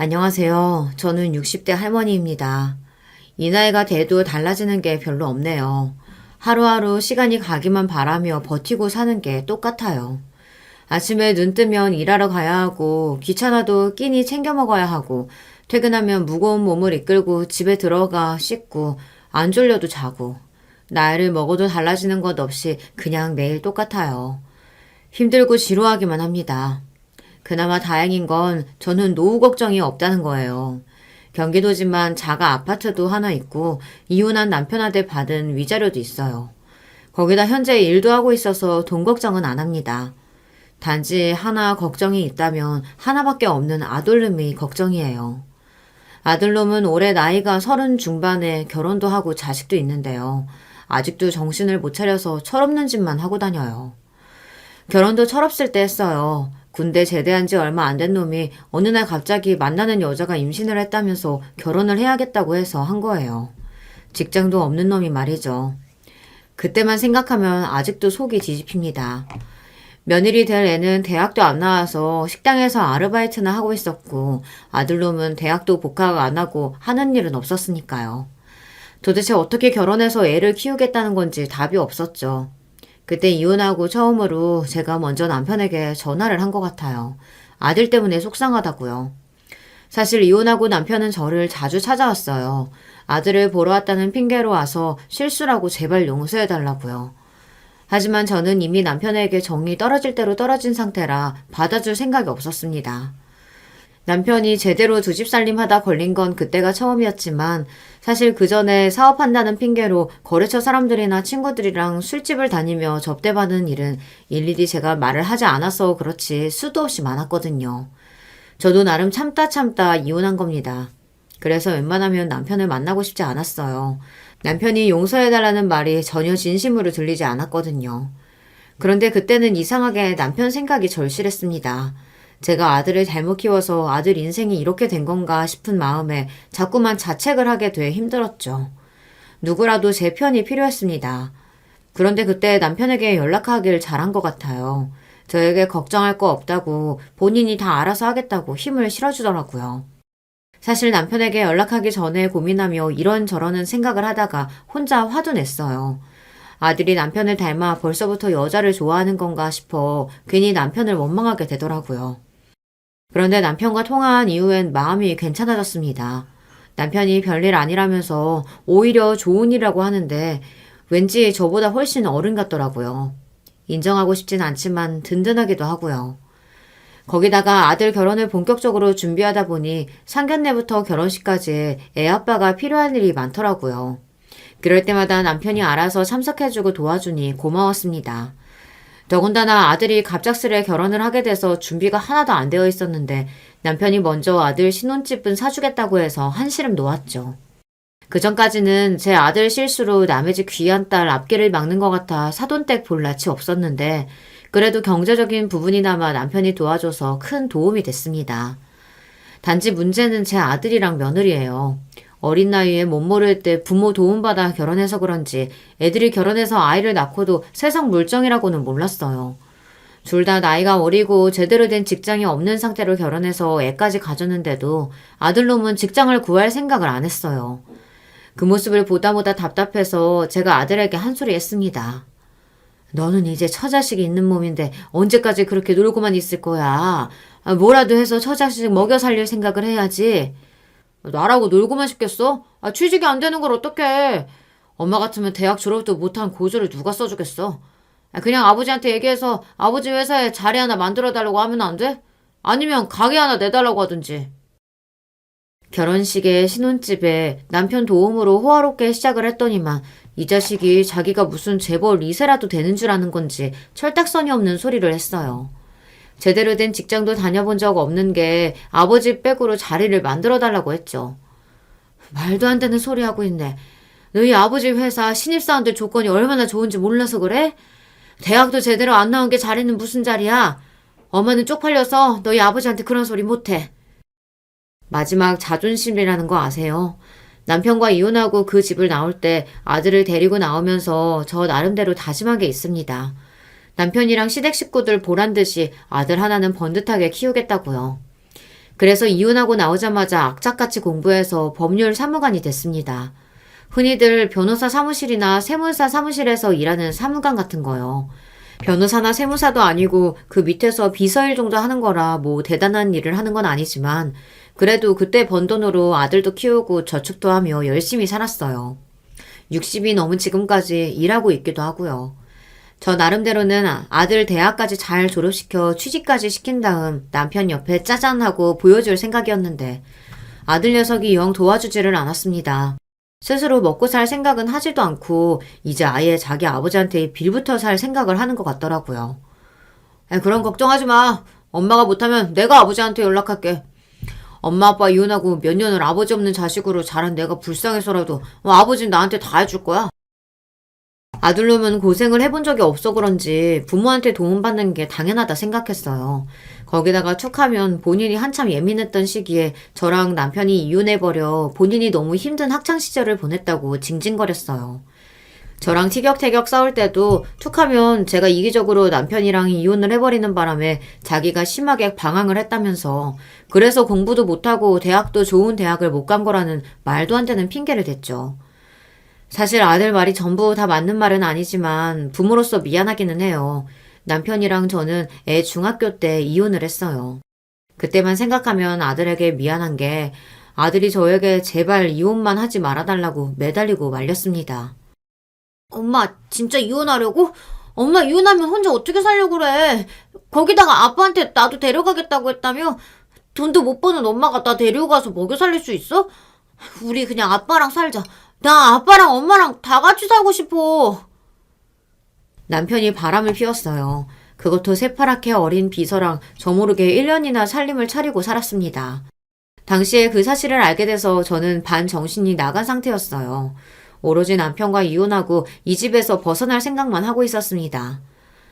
안녕하세요. 저는 60대 할머니입니다. 이 나이가 돼도 달라지는 게 별로 없네요. 하루하루 시간이 가기만 바라며 버티고 사는 게 똑같아요. 아침에 눈 뜨면 일하러 가야 하고, 귀찮아도 끼니 챙겨 먹어야 하고, 퇴근하면 무거운 몸을 이끌고 집에 들어가 씻고, 안 졸려도 자고, 나이를 먹어도 달라지는 것 없이 그냥 매일 똑같아요. 힘들고 지루하기만 합니다. 그나마 다행인 건 저는 노후 걱정이 없다는 거예요. 경기도지만 자가 아파트도 하나 있고 이혼한 남편한테 받은 위자료도 있어요. 거기다 현재 일도 하고 있어서 돈 걱정은 안 합니다. 단지 하나 걱정이 있다면 하나밖에 없는 아들놈이 걱정이에요. 아들놈은 올해 나이가 30 중반에 결혼도 하고 자식도 있는데요. 아직도 정신을 못 차려서 철없는 짓만 하고 다녀요. 결혼도 철없을 때 했어요. 군대 제대한 지 얼마 안 된 놈이 어느 날 갑자기 만나는 여자가 임신을 했다면서 결혼을 해야겠다고 해서 한 거예요. 직장도 없는 놈이 말이죠. 그때만 생각하면 아직도 속이 뒤집힙니다. 며느리 될 애는 대학도 안 나와서 식당에서 아르바이트나 하고 있었고 아들놈은 대학도 복학 안 하고 하는 일은 없었으니까요. 도대체 어떻게 결혼해서 애를 키우겠다는 건지 답이 없었죠. 그때 이혼하고 처음으로 제가 먼저 남편에게 전화를 한 것 같아요. 아들 때문에 속상하다고요. 사실 이혼하고 남편은 저를 자주 찾아왔어요. 아들을 보러 왔다는 핑계로 와서 실수라고 제발 용서해달라고요. 하지만 저는 이미 남편에게 정이 떨어질 대로 떨어진 상태라 받아줄 생각이 없었습니다. 남편이 제대로 두 집 살림하다 걸린 건 그때가 처음이었지만 사실 그 전에 사업한다는 핑계로 거래처 사람들이나 친구들이랑 술집을 다니며 접대받은 일은 일일이 제가 말을 하지 않아서 그렇지 수도 없이 많았거든요. 저도 나름 참다 이혼한 겁니다. 그래서 웬만하면 남편을 만나고 싶지 않았어요. 남편이 용서해달라는 말이 전혀 진심으로 들리지 않았거든요. 그런데 그때는 이상하게 남편 생각이 절실했습니다. 제가 아들을 잘못 키워서 아들 인생이 이렇게 된 건가 싶은 마음에 자꾸만 자책을 하게 돼 힘들었죠. 누구라도 제 편이 필요했습니다. 그런데 그때 남편에게 연락하길 잘한 것 같아요. 저에게 걱정할 거 없다고 본인이 다 알아서 하겠다고 힘을 실어주더라고요. 사실 남편에게 연락하기 전에 고민하며 이런저런 생각을 하다가 혼자 화도 냈어요. 아들이 남편을 닮아 벌써부터 여자를 좋아하는 건가 싶어 괜히 남편을 원망하게 되더라고요. 그런데 남편과 통화한 이후엔 마음이 괜찮아졌습니다. 남편이 별일 아니라면서 오히려 좋은 일이라고 하는데 왠지 저보다 훨씬 어른 같더라고요. 인정하고 싶진 않지만 든든하기도 하고요. 거기다가 아들 결혼을 본격적으로 준비하다 보니 상견례부터 결혼식까지 애 아빠가 필요한 일이 많더라고요. 그럴 때마다 남편이 알아서 참석해주고 도와주니 고마웠습니다. 더군다나 아들이 갑작스레 결혼을 하게 돼서 준비가 하나도 안 되어 있었는데 남편이 먼저 아들 신혼집은 사주겠다고 해서 한시름 놓았죠. 그전까지는 제 아들 실수로 남의 집 귀한 딸 앞길을 막는 것 같아 사돈댁 볼 낯이 없었는데 그래도 경제적인 부분이나마 남편이 도와줘서 큰 도움이 됐습니다. 단지 문제는 제 아들이랑 며느리예요. 어린 나이에 못 모를 때 부모 도움받아 결혼해서 그런지 애들이 결혼해서 아이를 낳고도 세상 물정이라고는 몰랐어요. 둘 다 나이가 어리고 제대로 된 직장이 없는 상태로 결혼해서 애까지 가졌는데도 아들놈은 직장을 구할 생각을 안 했어요. 그 모습을 보다 답답해서 제가 아들에게 한 소리 했습니다. 너는 이제 처자식이 있는 몸인데 언제까지 그렇게 놀고만 있을 거야. 뭐라도 해서 처자식 먹여 살릴 생각을 해야지. 나라고 놀고만 싶겠어? 취직이 안 되는 걸 어떡해. 엄마 같으면 대학 졸업도 못한 고졸을 누가 써주겠어. 그냥 아버지한테 얘기해서 아버지 회사에 자리 하나 만들어달라고 하면 안 돼? 아니면 가게 하나 내달라고 하든지. 결혼식에 신혼집에 남편 도움으로 호화롭게 시작을 했더니만 이 자식이 자기가 무슨 재벌 2세라도 되는 줄 아는 건지 철딱서니 없는 소리를 했어요. 제대로 된 직장도 다녀본 적 없는 게 아버지 백으로 자리를 만들어달라고 했죠. 말도 안 되는 소리 하고 있네. 너희 아버지 회사 신입사원들 조건이 얼마나 좋은지 몰라서 그래? 대학도 제대로 안 나온 게 자리는 무슨 자리야? 엄마는 쪽팔려서 너희 아버지한테 그런 소리 못해. 마지막 자존심이라는 거 아세요? 남편과 이혼하고 그 집을 나올 때 아들을 데리고 나오면서 저 나름대로 다짐한 게 있습니다. 남편이랑 시댁 식구들 보란 듯이 아들 하나는 번듯하게 키우겠다고요. 그래서 이혼하고 나오자마자 악착같이 공부해서 법률 사무관이 됐습니다. 흔히들 변호사 사무실이나 세무사 사무실에서 일하는 사무관 같은 거요. 변호사나 세무사도 아니고 그 밑에서 비서일 정도 하는 거라 뭐 대단한 일을 하는 건 아니지만 그래도 그때 번 돈으로 아들도 키우고 저축도 하며 열심히 살았어요. 60이 넘은 지금까지 일하고 있기도 하고요. 저 나름대로는 아들 대학까지 잘 졸업시켜 취직까지 시킨 다음 남편 옆에 짜잔하고 보여줄 생각이었는데 아들 녀석이 영 도와주지를 않았습니다. 스스로 먹고 살 생각은 하지도 않고 이제 아예 자기 아버지한테 빌부터 살 생각을 하는 것 같더라고요. 그런 걱정하지 마. 엄마가 못하면 내가 아버지한테 연락할게. 엄마 아빠 이혼하고 몇 년을 아버지 없는 자식으로 자란 내가 불쌍해서라도 아버지는 나한테 다 해줄 거야. 아들놈은 고생을 해본 적이 없어 그런지 부모한테 도움받는 게 당연하다 생각했어요. 거기다가 툭하면 본인이 한참 예민했던 시기에 저랑 남편이 이혼해버려 본인이 너무 힘든 학창시절을 보냈다고 징징거렸어요. 저랑 티격태격 싸울 때도 툭하면 제가 이기적으로 남편이랑 이혼을 해버리는 바람에 자기가 심하게 방황을 했다면서 그래서 공부도 못하고 대학도 좋은 대학을 못 간 거라는 말도 안 되는 핑계를 댔죠. 사실 아들 말이 전부 다 맞는 말은 아니지만 부모로서 미안하기는 해요. 남편이랑 저는 애 중학교 때 이혼을 했어요. 그때만 생각하면 아들에게 미안한 게 아들이 저에게 제발 이혼만 하지 말아달라고 매달리고 말렸습니다. 엄마, 진짜 이혼하려고? 엄마 이혼하면 혼자 어떻게 살려고 그래? 거기다가 아빠한테 나도 데려가겠다고 했다며? 돈도 못 버는 엄마가 나 데려가서 먹여 살릴 수 있어? 우리 그냥 아빠랑 살자. 나 아빠랑 엄마랑 다 같이 살고 싶어. 남편이 바람을 피웠어요. 그것도 새파랗게 어린 비서랑 저 모르게 1년이나 살림을 차리고 살았습니다. 당시에 그 사실을 알게 돼서 저는 반정신이 나간 상태였어요. 오로지 남편과 이혼하고 이 집에서 벗어날 생각만 하고 있었습니다.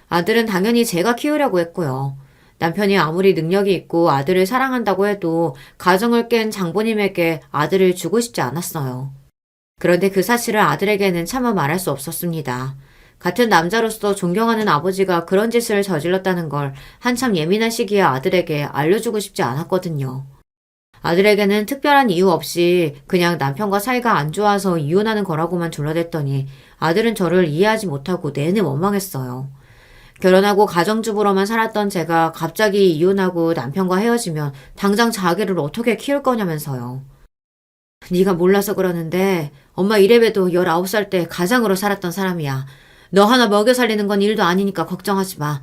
아들은 당연히 제가 키우려고 했고요. 남편이 아무리 능력이 있고 아들을 사랑한다고 해도 가정을 깬 장보님에게 아들을 주고 싶지 않았어요. 그런데 그 사실을 아들에게는 차마 말할 수 없었습니다. 같은 남자로서 존경하는 아버지가 그런 짓을 저질렀다는 걸 한참 예민한 시기에 아들에게 알려주고 싶지 않았거든요. 아들에게는 특별한 이유 없이 그냥 남편과 사이가 안 좋아서 이혼하는 거라고만 둘러댔더니 아들은 저를 이해하지 못하고 내내 원망했어요. 결혼하고 가정주부로만 살았던 제가 갑자기 이혼하고 남편과 헤어지면 당장 자기를 어떻게 키울 거냐면서요. 네가 몰라서 그러는데 엄마 이래봬도 19살 때 가장으로 살았던 사람이야. 너 하나 먹여 살리는 건 일도 아니니까 걱정하지 마.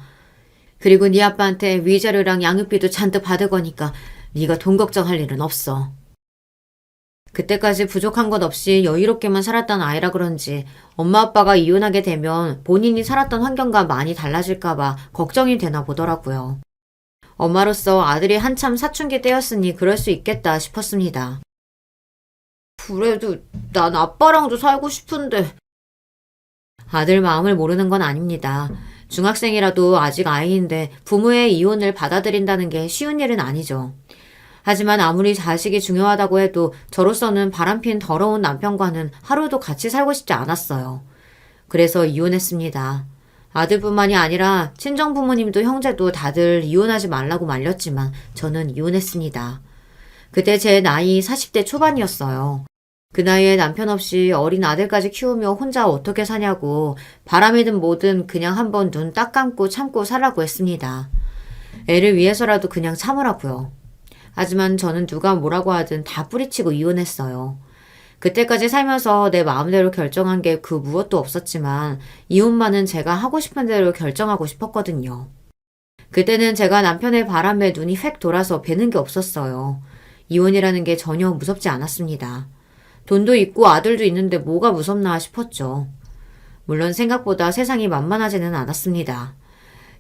그리고 네 아빠한테 위자료랑 양육비도 잔뜩 받을 거니까 네가 돈 걱정할 일은 없어. 그때까지 부족한 것 없이 여유롭게만 살았던 아이라 그런지 엄마 아빠가 이혼하게 되면 본인이 살았던 환경과 많이 달라질까봐 걱정이 되나 보더라고요. 엄마로서 아들이 한참 사춘기 때였으니 그럴 수 있겠다 싶었습니다. 그래도 난 아빠랑도 살고 싶은데. 아들 마음을 모르는 건 아닙니다. 중학생이라도 아직 아이인데 부모의 이혼을 받아들인다는 게 쉬운 일은 아니죠. 하지만 아무리 자식이 중요하다고 해도 저로서는 바람핀 더러운 남편과는 하루도 같이 살고 싶지 않았어요. 그래서 이혼했습니다. 아들뿐만이 아니라 친정부모님도 형제도 다들 이혼하지 말라고 말렸지만 저는 이혼했습니다. 그때 제 나이 40대 초반이었어요. 그 나이에 남편 없이 어린 아들까지 키우며 혼자 어떻게 사냐고 바람이든 뭐든 그냥 한번 눈 딱 감고 참고 살라고 했습니다. 애를 위해서라도 그냥 참으라고요. 하지만 저는 누가 뭐라고 하든 다 뿌리치고 이혼했어요. 그때까지 살면서 내 마음대로 결정한 게 그 무엇도 없었지만 이혼만은 제가 하고 싶은 대로 결정하고 싶었거든요. 그때는 제가 남편의 바람에 눈이 획 돌아서 배는 게 없었어요. 이혼이라는 게 전혀 무섭지 않았습니다. 돈도 있고 아들도 있는데 뭐가 무섭나 싶었죠. 물론 생각보다 세상이 만만하지는 않았습니다.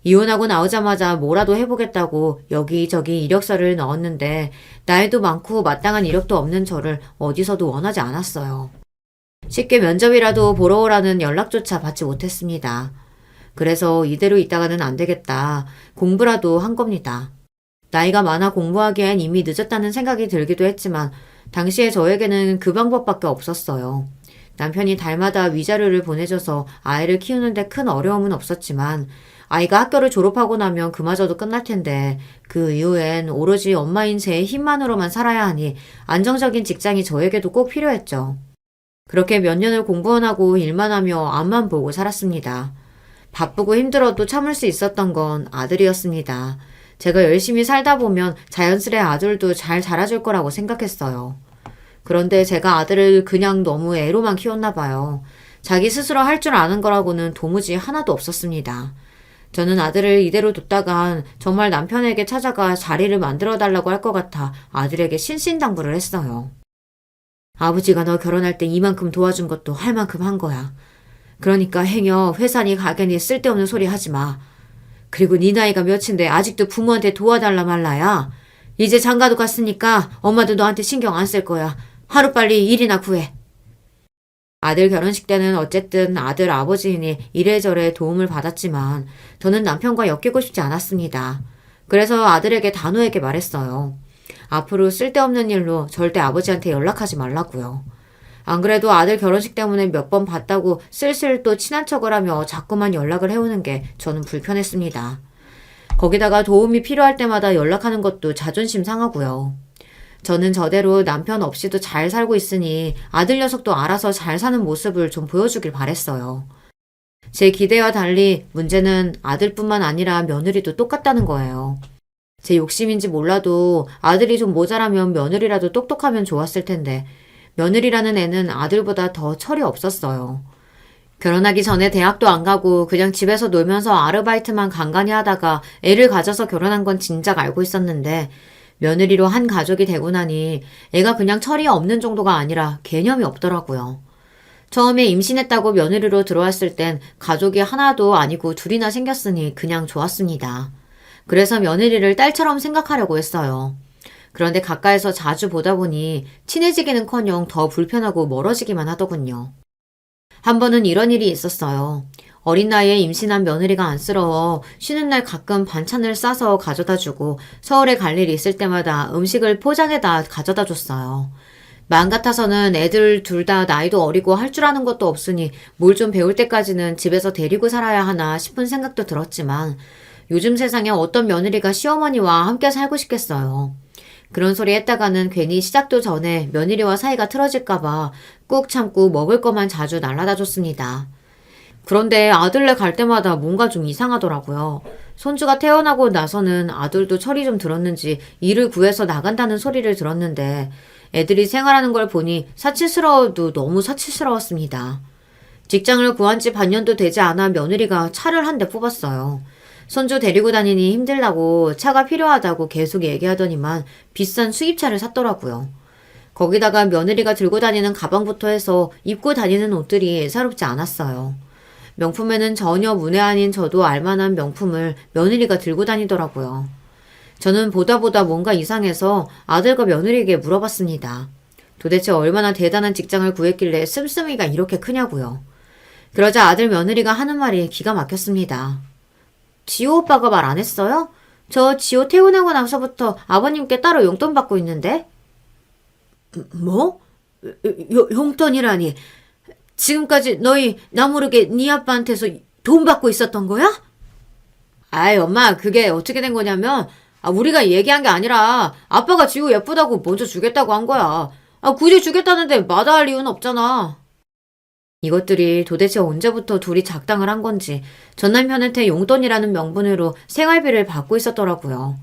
이혼하고 나오자마자 뭐라도 해보겠다고 여기저기 이력서를 넣었는데 나이도 많고 마땅한 이력도 없는 저를 어디서도 원하지 않았어요. 쉽게 면접이라도 보러 오라는 연락조차 받지 못했습니다. 그래서 이대로 있다가는 안 되겠다. 공부라도 한 겁니다. 나이가 많아 공부하기엔 이미 늦었다는 생각이 들기도 했지만 당시에 저에게는 그 방법밖에 없었어요. 남편이 달마다 위자료를 보내줘서 아이를 키우는데 큰 어려움은 없었지만 아이가 학교를 졸업하고 나면 그마저도 끝날 텐데 그 이후엔 오로지 엄마인 제 힘만으로만 살아야 하니 안정적인 직장이 저에게도 꼭 필요했죠. 그렇게 몇 년을 공부만 하고 일만 하며 앞만 보고 살았습니다. 바쁘고 힘들어도 참을 수 있었던 건 아들이었습니다. 제가 열심히 살다 보면 자연스레 아들도 잘 자라줄 거라고 생각했어요. 그런데 제가 아들을 그냥 너무 애로만 키웠나 봐요. 자기 스스로 할 줄 아는 거라고는 도무지 하나도 없었습니다. 저는 아들을 이대로 뒀다간 정말 남편에게 찾아가 자리를 만들어 달라고 할 것 같아 아들에게 신신당부를 했어요. 아버지가 너 결혼할 때 이만큼 도와준 것도 할 만큼 한 거야. 그러니까 행여 회사니 가게니 쓸데없는 소리 하지 마. 그리고 네 나이가 몇인데 아직도 부모한테 도와달라 말라야. 이제 장가도 갔으니까 엄마도 너한테 신경 안 쓸 거야. 하루빨리 일이나 구해. 아들 결혼식 때는 어쨌든 아들 아버지이니 이래저래 도움을 받았지만 저는 남편과 엮이고 싶지 않았습니다. 그래서 아들에게 단호하게 말했어요. 앞으로 쓸데없는 일로 절대 아버지한테 연락하지 말라고요. 안 그래도 아들 결혼식 때문에 몇 번 봤다고 슬슬 또 친한 척을 하며 자꾸만 연락을 해오는 게 저는 불편했습니다. 거기다가 도움이 필요할 때마다 연락하는 것도 자존심 상하고요. 저는 저대로 남편 없이도 잘 살고 있으니 아들 녀석도 알아서 잘 사는 모습을 좀 보여주길 바랬어요. 제 기대와 달리 문제는 아들뿐만 아니라 며느리도 똑같다는 거예요. 제 욕심인지 몰라도 아들이 좀 모자라면 며느리라도 똑똑하면 좋았을 텐데 며느리라는 애는 아들보다 더 철이 없었어요. 결혼하기 전에 대학도 안 가고 그냥 집에서 놀면서 아르바이트만 간간히 하다가 애를 가져서 결혼한 건 진작 알고 있었는데 며느리로 한 가족이 되고 나니 애가 그냥 철이 없는 정도가 아니라 개념이 없더라고요. 처음에 임신했다고 며느리로 들어왔을 땐 가족이 하나도 아니고 둘이나 생겼으니 그냥 좋았습니다. 그래서 며느리를 딸처럼 생각하려고 했어요. 그런데 가까이서 자주 보다 보니 친해지기는커녕 더 불편하고 멀어지기만 하더군요. 한 번은 이런 일이 있었어요. 어린 나이에 임신한 며느리가 안쓰러워 쉬는 날 가끔 반찬을 싸서 가져다 주고 서울에 갈 일이 있을 때마다 음식을 포장해다 가져다 줬어요. 마음 같아서는 애들 둘 다 나이도 어리고 할 줄 아는 것도 없으니 뭘 좀 배울 때까지는 집에서 데리고 살아야 하나 싶은 생각도 들었지만 요즘 세상에 어떤 며느리가 시어머니와 함께 살고 싶겠어요. 그런 소리 했다가는 괜히 시작도 전에 며느리와 사이가 틀어질까봐 꾹 참고 먹을 것만 자주 날라다 줬습니다. 그런데 아들네 갈 때마다 뭔가 좀 이상하더라고요. 손주가 태어나고 나서는 아들도 철이 좀 들었는지 일을 구해서 나간다는 소리를 들었는데 애들이 생활하는 걸 보니 사치스러워도 너무 사치스러웠습니다. 직장을 구한 지 반년도 되지 않아 며느리가 차를 한 대 뽑았어요. 손주 데리고 다니니 힘들다고 차가 필요하다고 계속 얘기하더니만 비싼 수입차를 샀더라고요. 거기다가 며느리가 들고 다니는 가방부터 해서 입고 다니는 옷들이 예사롭지 않았어요. 명품에는 전혀 문외 아닌 저도 알만한 명품을 며느리가 들고 다니더라고요. 저는 보다 뭔가 이상해서 아들과 며느리에게 물어봤습니다. 도대체 얼마나 대단한 직장을 구했길래 씀씀이가 이렇게 크냐고요. 그러자 아들 며느리가 하는 말이 기가 막혔습니다. 지호 오빠가 말 안 했어요? 저 지호 퇴근하고 나서부터 아버님께 따로 용돈 받고 있는데? 뭐? 용돈이라니. 지금까지 너희 나 모르게 네 아빠한테서 돈 받고 있었던 거야? 아이 엄마 그게 어떻게 된 거냐면 우리가 얘기한 게 아니라 아빠가 지호 예쁘다고 먼저 주겠다고 한 거야. 굳이 주겠다는데 마다할 이유는 없잖아. 이것들이 도대체 언제부터 둘이 작당을 한 건지 전 남편한테 용돈이라는 명분으로 생활비를 받고 있었더라고요.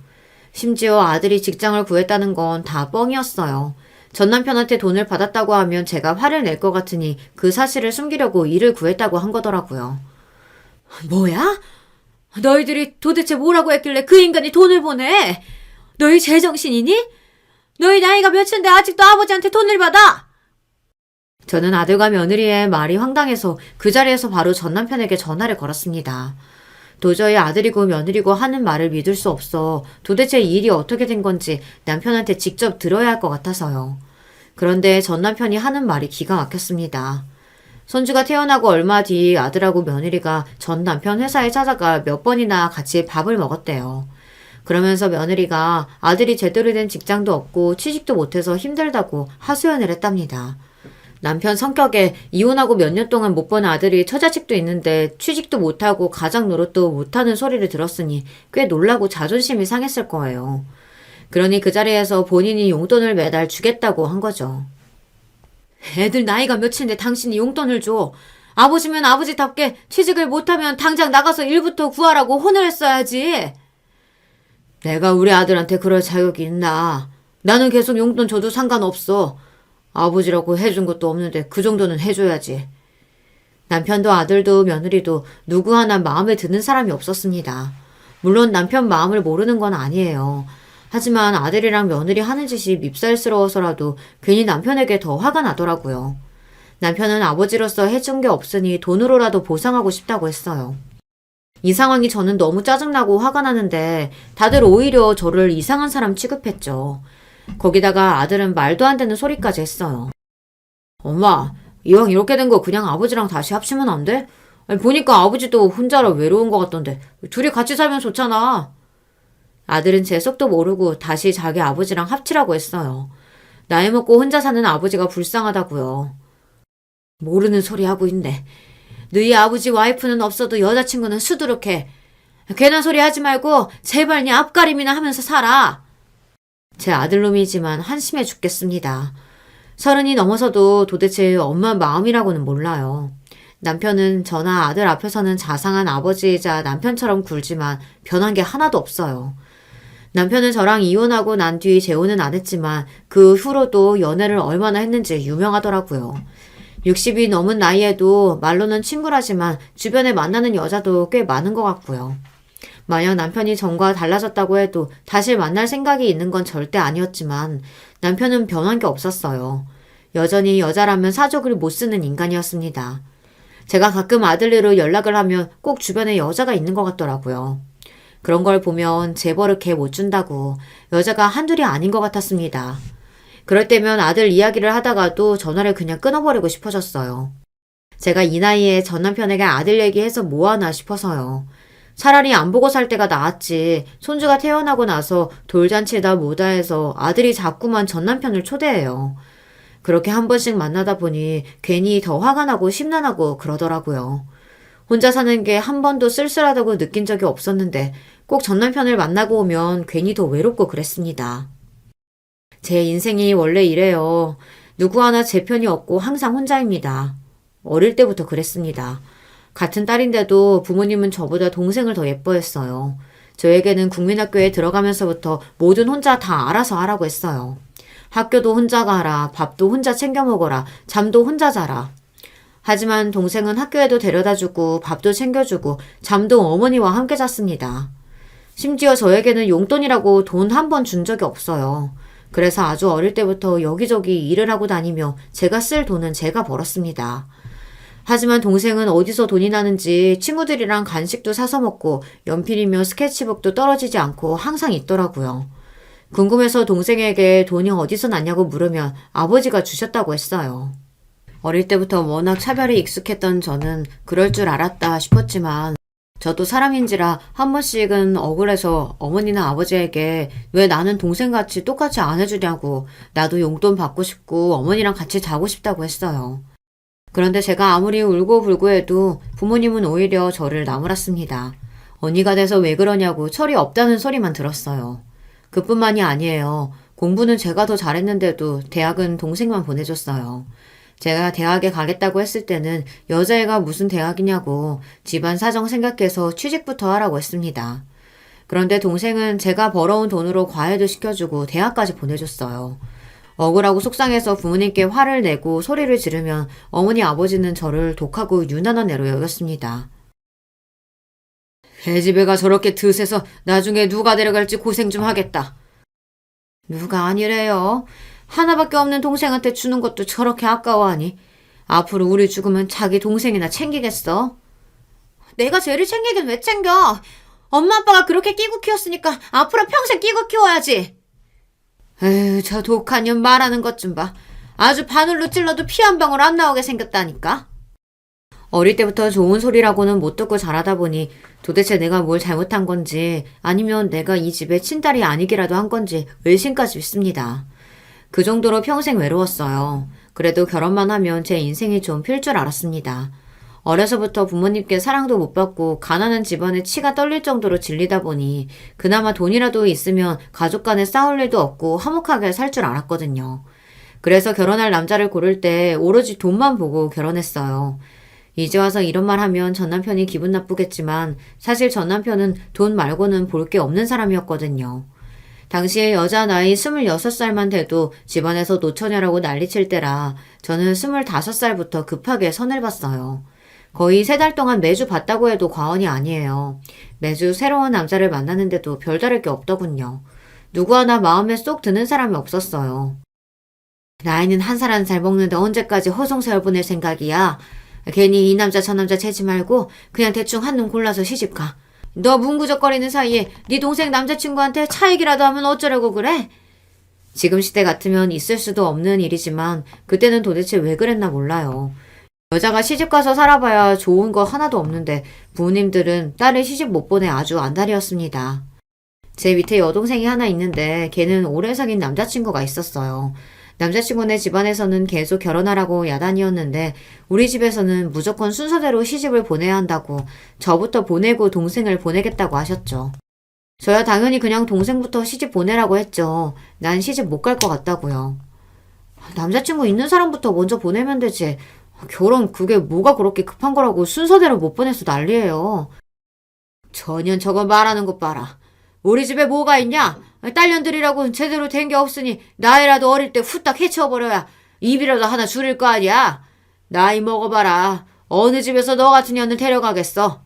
심지어 아들이 직장을 구했다는 건 다 뻥이었어요. 전 남편한테 돈을 받았다고 하면 제가 화를 낼 것 같으니 그 사실을 숨기려고 일을 구했다고 한 거더라고요. 뭐야? 너희들이 도대체 뭐라고 했길래 그 인간이 돈을 보내? 너희 제정신이니? 너희 나이가 몇인데 아직도 아버지한테 돈을 받아? 저는 아들과 며느리의 말이 황당해서 그 자리에서 바로 전 남편에게 전화를 걸었습니다. 도저히 아들이고 며느리고 하는 말을 믿을 수 없어 도대체 이 일이 어떻게 된 건지 남편한테 직접 들어야 할 것 같아서요. 그런데 전 남편이 하는 말이 기가 막혔습니다. 손주가 태어나고 얼마 뒤 아들하고 며느리가 전 남편 회사에 찾아가 몇 번이나 같이 밥을 먹었대요. 그러면서 며느리가 아들이 제대로 된 직장도 없고 취직도 못해서 힘들다고 하소연을 했답니다. 남편 성격에 이혼하고 몇 년 동안 못 본 아들이 처자식도 있는데 취직도 못하고 가장 노릇도 못하는 소리를 들었으니 꽤 놀라고 자존심이 상했을 거예요. 그러니 그 자리에서 본인이 용돈을 매달 주겠다고 한 거죠. 애들 나이가 몇인데 당신이 용돈을 줘. 아버지면 아버지답게 취직을 못하면 당장 나가서 일부터 구하라고 혼을 했어야지. 내가 우리 아들한테 그럴 자격이 있나. 나는 계속 용돈 줘도 상관없어. 아버지라고 해준 것도 없는데 그 정도는 해줘야지. 남편도 아들도 며느리도 누구 하나 마음에 드는 사람이 없었습니다. 물론 남편 마음을 모르는 건 아니에요. 하지만 아들이랑 며느리 하는 짓이 밉살스러워서라도 괜히 남편에게 더 화가 나더라고요. 남편은 아버지로서 해준 게 없으니 돈으로라도 보상하고 싶다고 했어요. 이 상황이 저는 너무 짜증나고 화가 나는데 다들 오히려 저를 이상한 사람 취급했죠. 거기다가 아들은 말도 안 되는 소리까지 했어요. 엄마, 이왕 이렇게 된 거 그냥 아버지랑 다시 합치면 안 돼? 아니, 보니까 아버지도 혼자라 외로운 것 같던데 둘이 같이 살면 좋잖아. 아들은 제 속도 모르고 다시 자기 아버지랑 합치라고 했어요. 나이 먹고 혼자 사는 아버지가 불쌍하다고요. 모르는 소리 하고 있네. 너희 아버지 와이프는 없어도 여자친구는 수두룩해. 괜한 소리 하지 말고 제발 네 앞가림이나 하면서 살아. 제 아들놈이지만 한심해 죽겠습니다. 30이 넘어서도 도대체 엄마 마음이라고는 몰라요. 남편은 저나 아들 앞에서는 자상한 아버지이자 남편처럼 굴지만 변한 게 하나도 없어요. 남편은 저랑 이혼하고 난 뒤 재혼은 안 했지만 그 후로도 연애를 얼마나 했는지 유명하더라고요. 60이 넘은 나이에도 말로는 친구라지만 주변에 만나는 여자도 꽤 많은 것 같고요. 만약 남편이 전과 달라졌다고 해도 다시 만날 생각이 있는 건 절대 아니었지만 남편은 변한 게 없었어요. 여전히 여자라면 사족을 못 쓰는 인간이었습니다. 제가 가끔 아들리로 연락을 하면 꼭 주변에 여자가 있는 것 같더라고요. 그런 걸 보면 재벌을 개 못 준다고 여자가 한둘이 아닌 것 같았습니다. 그럴 때면 아들 이야기를 하다가도 전화를 그냥 끊어버리고 싶어졌어요. 제가 이 나이에 전 남편에게 아들 얘기해서 뭐하나 싶어서요. 차라리 안 보고 살 때가 나았지. 손주가 태어나고 나서 돌잔치다 뭐다 해서 아들이 자꾸만 전 남편을 초대해요. 그렇게 한 번씩 만나다 보니 괜히 더 화가 나고 심란하고 그러더라고요. 혼자 사는 게 한 번도 쓸쓸하다고 느낀 적이 없었는데 꼭 전 남편을 만나고 오면 괜히 더 외롭고 그랬습니다. 제 인생이 원래 이래요. 누구 하나 제 편이 없고 항상 혼자입니다. 어릴 때부터 그랬습니다. 같은 딸인데도 부모님은 저보다 동생을 더 예뻐했어요. 저에게는 국민학교에 들어가면서부터 뭐든 혼자 다 알아서 하라고 했어요. 학교도 혼자 가라, 밥도 혼자 챙겨 먹어라, 잠도 혼자 자라. 하지만 동생은 학교에도 데려다주고 밥도 챙겨주고 잠도 어머니와 함께 잤습니다. 심지어 저에게는 용돈이라고 돈 한 번 준 적이 없어요. 그래서 아주 어릴 때부터 여기저기 일을 하고 다니며 제가 쓸 돈은 제가 벌었습니다. 하지만 동생은 어디서 돈이 나는지 친구들이랑 간식도 사서 먹고 연필이며 스케치북도 떨어지지 않고 항상 있더라고요. 궁금해서 동생에게 돈이 어디서 났냐고 물으면 아버지가 주셨다고 했어요. 어릴 때부터 워낙 차별이 익숙했던 저는 그럴 줄 알았다 싶었지만 저도 사람인지라 한 번씩은 억울해서 어머니나 아버지에게 왜 나는 동생같이 똑같이 안 해주냐고 나도 용돈 받고 싶고 어머니랑 같이 자고 싶다고 했어요. 그런데 제가 아무리 울고불고 해도 부모님은 오히려 저를 나무랐습니다. 언니가 돼서 왜 그러냐고 철이 없다는 소리만 들었어요. 그뿐만이 아니에요. 공부는 제가 더 잘했는데도 대학은 동생만 보내줬어요. 제가 대학에 가겠다고 했을 때는 여자애가 무슨 대학이냐고 집안 사정 생각해서 취직부터 하라고 했습니다. 그런데 동생은 제가 벌어온 돈으로 과외도 시켜주고 대학까지 보내줬어요. 억울하고 속상해서 부모님께 화를 내고 소리를 지르면 어머니 아버지는 저를 독하고 유난한 애로 여겼습니다. 계집애가 저렇게 드세서 나중에 누가 데려갈지 고생 좀 하겠다. 누가 아니래요. 하나밖에 없는 동생한테 주는 것도 저렇게 아까워하니 앞으로 우리 죽으면 자기 동생이나 챙기겠어? 내가 쟤를 챙기긴 왜 챙겨? 엄마 아빠가 그렇게 끼고 키웠으니까 앞으로 평생 끼고 키워야지. 에휴, 저 독한 년 말하는 것 좀 봐. 아주 바늘로 찔러도 피 한 방울 안 나오게 생겼다니까. 어릴 때부터 좋은 소리라고는 못 듣고 자라다 보니 도대체 내가 뭘 잘못한 건지 아니면 내가 이 집의 친딸이 아니기라도 한 건지 의심까지 있습니다. 그 정도로 평생 외로웠어요. 그래도 결혼만 하면 제 인생이 좀 필 줄 알았습니다. 어려서부터 부모님께 사랑도 못 받고 가난한 집안에 치가 떨릴 정도로 질리다 보니 그나마 돈이라도 있으면 가족 간에 싸울 일도 없고 화목하게 살 줄 알았거든요. 그래서 결혼할 남자를 고를 때 오로지 돈만 보고 결혼했어요. 이제 와서 이런 말 하면 전 남편이 기분 나쁘겠지만 사실 전 남편은 돈 말고는 볼 게 없는 사람이었거든요. 당시에 여자 나이 26살만 돼도 집안에서 노처녀라고 난리칠 때라 저는 25살부터 급하게 선을 봤어요. 거의 3달 동안 매주 봤다고 해도 과언이 아니에요. 매주 새로운 남자를 만나는데도 별다를 게 없더군요. 누구 하나 마음에 쏙 드는 사람이 없었어요. 나이는 한 살 한 살 먹는데 언제까지 허송세월 보낼 생각이야? 괜히 이 남자 저 남자 재지 말고 그냥 대충 한눈 골라서 시집가. 너 문구적거리는 사이에 네 동생 남자친구한테 차 얘기라도 하면 어쩌려고 그래? 지금 시대 같으면 있을 수도 없는 일이지만 그때는 도대체 왜 그랬나 몰라요. 여자가 시집가서 살아봐야 좋은 거 하나도 없는데 부모님들은 딸을 시집 못 보내 아주 안달이었습니다. 제 밑에 여동생이 하나 있는데 걔는 오래 사귄 남자친구가 있었어요. 남자친구네 집안에서는 계속 결혼하라고 야단이었는데 우리 집에서는 무조건 순서대로 시집을 보내야 한다고 저부터 보내고 동생을 보내겠다고 하셨죠. 저야 당연히 그냥 동생부터 시집 보내라고 했죠. 난 시집 못 갈 것 같다고요. 남자친구 있는 사람부터 먼저 보내면 되지. 결혼 그게 뭐가 그렇게 급한 거라고 순서대로 못 보내서 난리예요. 전혀 저거 말하는 것 봐라. 우리 집에 뭐가 있냐? 딸년들이라고 제대로 된 게 없으니 나이라도 어릴 때 후딱 해치워버려야 입이라도 하나 줄일 거 아니야? 나이 먹어봐라. 어느 집에서 너 같은 년을 데려가겠어?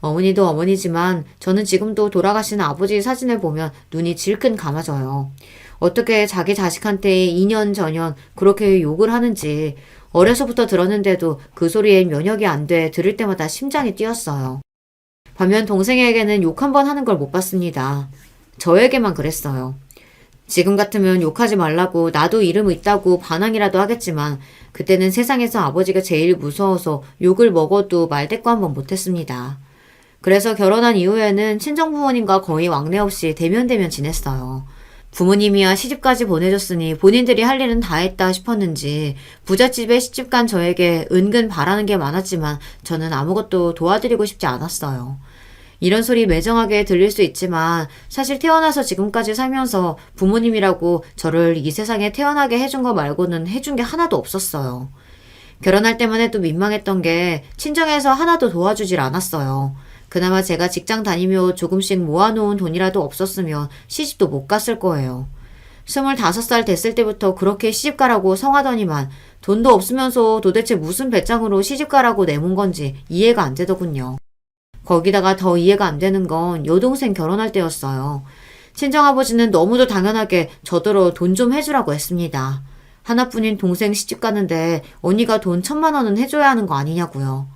어머니도 어머니지만 저는 지금도 돌아가신 아버지 사진을 보면 눈이 질끈 감아져요. 어떻게 자기 자식한테 2년 전년 그렇게 욕을 하는지 어려서부터 들었는데도 그 소리에 면역이 안 돼 들을 때마다 심장이 뛰었어요. 반면 동생에게는 욕 한 번 하는 걸 못 봤습니다. 저에게만 그랬어요. 지금 같으면 욕하지 말라고 나도 이름 있다고 반항이라도 하겠지만 그때는 세상에서 아버지가 제일 무서워서 욕을 먹어도 말대꾸 한 번 못했습니다. 그래서 결혼한 이후에는 친정부모님과 거의 왕래 없이 대면대면 지냈어요. 부모님이야 시집까지 보내줬으니 본인들이 할 일은 다 했다 싶었는지 부잣집에 시집간 저에게 은근 바라는 게 많았지만 저는 아무것도 도와드리고 싶지 않았어요. 이런 소리 매정하게 들릴 수 있지만 사실 태어나서 지금까지 살면서 부모님이라고 저를 이 세상에 태어나게 해준 거 말고는 해준 게 하나도 없었어요. 결혼할 때만 해도 민망했던 게 친정에서 하나도 도와주질 않았어요. 그나마 제가 직장 다니며 조금씩 모아놓은 돈이라도 없었으면 시집도 못 갔을 거예요. 25살 됐을 때부터 그렇게 시집가라고 성하더니만 돈도 없으면서 도대체 무슨 배짱으로 시집가라고 내몬 건지 이해가 안 되더군요. 거기다가 더 이해가 안 되는 건 여동생 결혼할 때였어요. 친정아버지는 너무도 당연하게 저더러 돈 좀 해주라고 했습니다. 하나뿐인 동생 시집 가는데 언니가 돈 1,000만 원은 해줘야 하는 거 아니냐고요.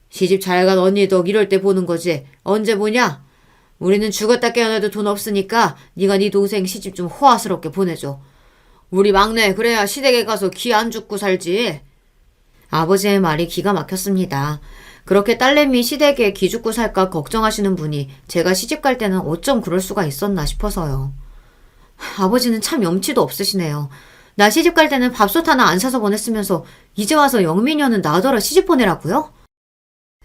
시집 잘 간 언니 덕 이럴 때 보는 거지. 언제 보냐? 우리는 죽었다 깨어나도 돈 없으니까 네가 네 동생 시집 좀 호화스럽게 보내줘. 우리 막내 그래야 시댁에 가서 기 안 죽고 살지. 아버지의 말이 기가 막혔습니다. 그렇게 딸내미 시댁에 기 죽고 살까 걱정하시는 분이 제가 시집 갈 때는 어쩜 그럴 수가 있었나 싶어서요. 아버지는 참 염치도 없으시네요. 나 시집 갈 때는 밥솥 하나 안 사서 보냈으면서 이제 와서 영민이는 나더러 시집 보내라고요?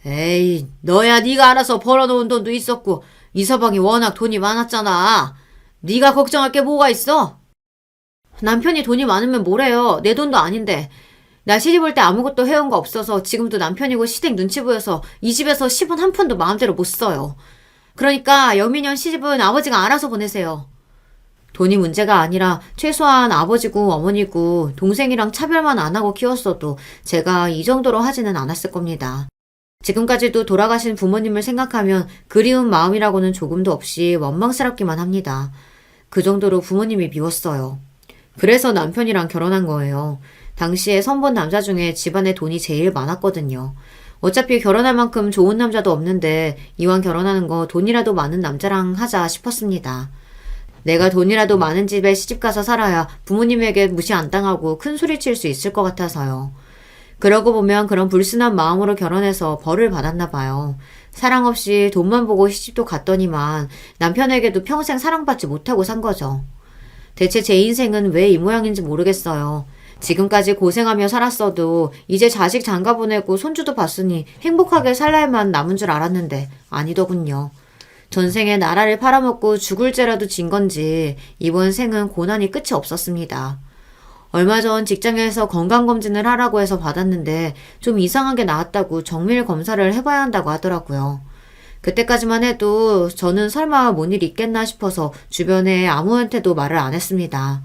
에이, 너야 네가 알아서 벌어놓은 돈도 있었고 이 서방이 워낙 돈이 많았잖아. 네가 걱정할 게 뭐가 있어? 남편이 돈이 많으면 뭐래요. 내 돈도 아닌데. 나 시집 올 때 아무것도 해온 거 없어서 지금도 남편이고 시댁 눈치 보여서 이 집에서 10원 한 푼도 마음대로 못 써요. 그러니까 영민이 시집은 아버지가 알아서 보내세요. 돈이 문제가 아니라 최소한 아버지고 어머니고 동생이랑 차별만 안 하고 키웠어도 제가 이 정도로 하지는 않았을 겁니다. 지금까지도 돌아가신 부모님을 생각하면 그리운 마음이라고는 조금도 없이 원망스럽기만 합니다. 그 정도로 부모님이 미웠어요. 그래서 남편이랑 결혼한 거예요. 당시에 선본 남자 중에 집안에 돈이 제일 많았거든요. 어차피 결혼할 만큼 좋은 남자도 없는데 이왕 결혼하는 거 돈이라도 많은 남자랑 하자 싶었습니다. 내가 돈이라도 많은 집에 시집가서 살아야 부모님에게 무시 안 당하고 큰 소리 칠 수 있을 것 같아서요. 그러고 보면 그런 불순한 마음으로 결혼해서 벌을 받았나 봐요. 사랑 없이 돈만 보고 시집도 갔더니만 남편에게도 평생 사랑받지 못하고 산 거죠. 대체 제 인생은 왜 이 모양인지 모르겠어요. 지금까지 고생하며 살았어도 이제 자식 장가 보내고 손주도 봤으니 행복하게 살 날만 남은 줄 알았는데 아니더군요. 전생에 나라를 팔아먹고 죽을 죄라도 진 건지 이번 생은 고난이 끝이 없었습니다. 얼마 전 직장에서 건강검진을 하라고 해서 받았는데 좀 이상하게 나왔다고 정밀 검사를 해봐야 한다고 하더라고요. 그때까지만 해도 저는 설마 뭔 일 있겠나 싶어서 주변에 아무한테도 말을 안 했습니다.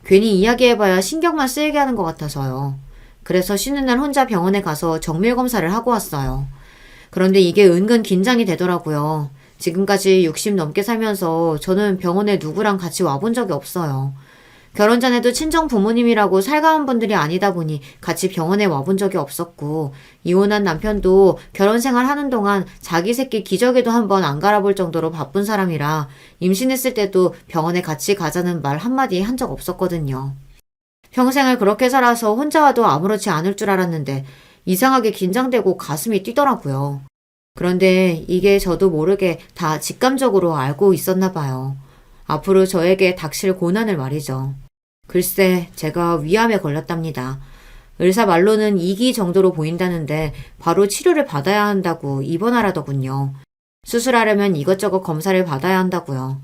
괜히 이야기해봐야 신경만 쓰이게 하는 것 같아서요. 그래서 쉬는 날 혼자 병원에 가서 정밀 검사를 하고 왔어요. 그런데 이게 은근 긴장이 되더라고요. 지금까지 60 넘게 살면서 저는 병원에 누구랑 같이 와본 적이 없어요. 결혼 전에도 친정 부모님이라고 살가운 분들이 아니다 보니 같이 병원에 와본 적이 없었고, 이혼한 남편도 결혼 생활 하는 동안 자기 새끼 기저귀도 한번 안 갈아볼 정도로 바쁜 사람이라 임신했을 때도 병원에 같이 가자는 말 한마디 한 적 없었거든요. 평생을 그렇게 살아서 혼자 와도 아무렇지 않을 줄 알았는데 이상하게 긴장되고 가슴이 뛰더라고요. 그런데 이게 저도 모르게 다 직감적으로 알고 있었나 봐요. 앞으로 저에게 닥칠 고난을 말이죠. 글쎄, 제가 위암에 걸렸답니다. 의사 말로는 2기 정도로 보인다는데 바로 치료를 받아야 한다고 입원하라더군요. 수술하려면 이것저것 검사를 받아야 한다고요.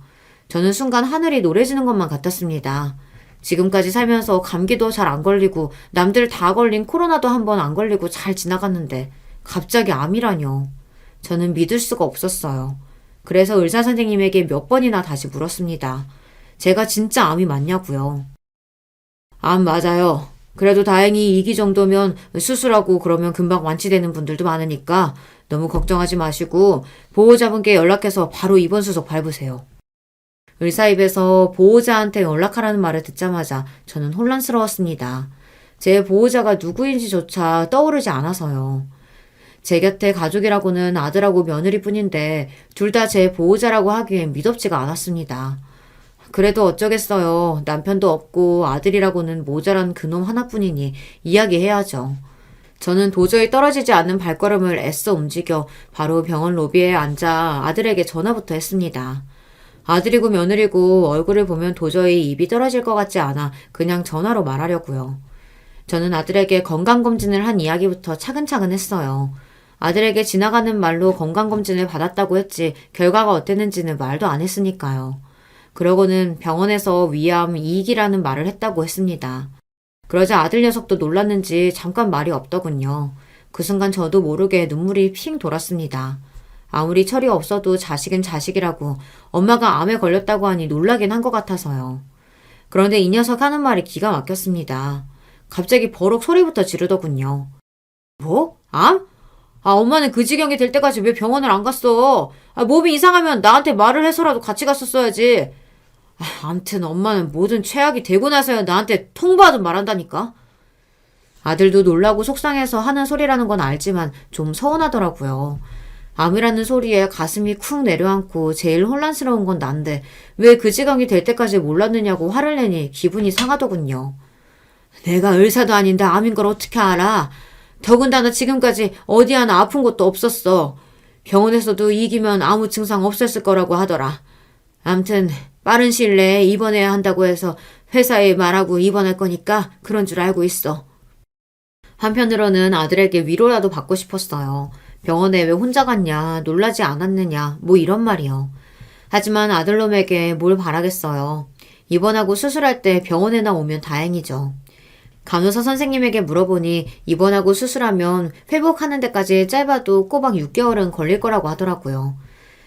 저는 순간 하늘이 노래지는 것만 같았습니다. 지금까지 살면서 감기도 잘 안 걸리고 남들 다 걸린 코로나도 한 번 안 걸리고 잘 지나갔는데 갑자기 암이라뇨. 저는 믿을 수가 없었어요. 그래서 의사 선생님에게 몇 번이나 다시 물었습니다. 제가 진짜 암이 맞냐고요. 암 맞아요. 그래도 다행히 2기 정도면 수술하고 그러면 금방 완치되는 분들도 많으니까 너무 걱정하지 마시고 보호자분께 연락해서 바로 입원 수속 밟으세요. 의사 입에서 보호자한테 연락하라는 말을 듣자마자 저는 혼란스러웠습니다. 제 보호자가 누구인지조차 떠오르지 않아서요. 제 곁에 가족이라고는 아들하고 며느리뿐인데 둘 다 제 보호자라고 하기엔 미덥지가 않았습니다. 그래도 어쩌겠어요. 남편도 없고 아들이라고는 모자란 그놈 하나뿐이니 이야기해야죠. 저는 도저히 떨어지지 않는 발걸음을 애써 움직여 바로 병원 로비에 앉아 아들에게 전화부터 했습니다. 아들이고 며느리고 얼굴을 보면 도저히 입이 떨어질 것 같지 않아 그냥 전화로 말하려고요. 저는 아들에게 건강검진을 한 이야기부터 차근차근 했어요. 아들에게 지나가는 말로 건강검진을 받았다고 했지 결과가 어땠는지는 말도 안 했으니까요. 그러고는 병원에서 위암 2기라는 말을 했다고 했습니다. 그러자 아들 녀석도 놀랐는지 잠깐 말이 없더군요. 그 순간 저도 모르게 눈물이 핑 돌았습니다. 아무리 철이 없어도 자식은 자식이라고 엄마가 암에 걸렸다고 하니 놀라긴 한 것 같아서요. 그런데 이 녀석 하는 말이 기가 막혔습니다. 갑자기 버럭 소리부터 지르더군요. 뭐? 암? 엄마는 그 지경이 될 때까지 왜 병원을 안 갔어? 몸이 이상하면 나한테 말을 해서라도 같이 갔었어야지. 암튼 엄마는 모든 최악이 되고 나서야 나한테 통보하듯 말한다니까. 아들도 놀라고 속상해서 하는 소리라는 건 알지만 좀 서운하더라고요. 암이라는 소리에 가슴이 쿵 내려앉고 제일 혼란스러운 건 난데 왜 그 지경이 될 때까지 몰랐느냐고 화를 내니 기분이 상하더군요. 내가 의사도 아닌데 암인 걸 어떻게 알아? 더군다나 지금까지 어디 하나 아픈 곳도 없었어. 병원에서도 이기면 아무 증상 없었을 거라고 하더라. 암튼 빠른 시일 내에 입원해야 한다고 해서 회사에 말하고 입원할 거니까 그런 줄 알고 있어. 한편으로는 아들에게 위로라도 받고 싶었어요. 병원에 왜 혼자 갔냐, 놀라지 않았느냐, 뭐 이런 말이요. 하지만 아들놈에게 뭘 바라겠어요. 입원하고 수술할 때 병원에나 오면 다행이죠. 간호사 선생님에게 물어보니 입원하고 수술하면 회복하는 데까지 짧아도 꼬박 6개월은 걸릴 거라고 하더라고요.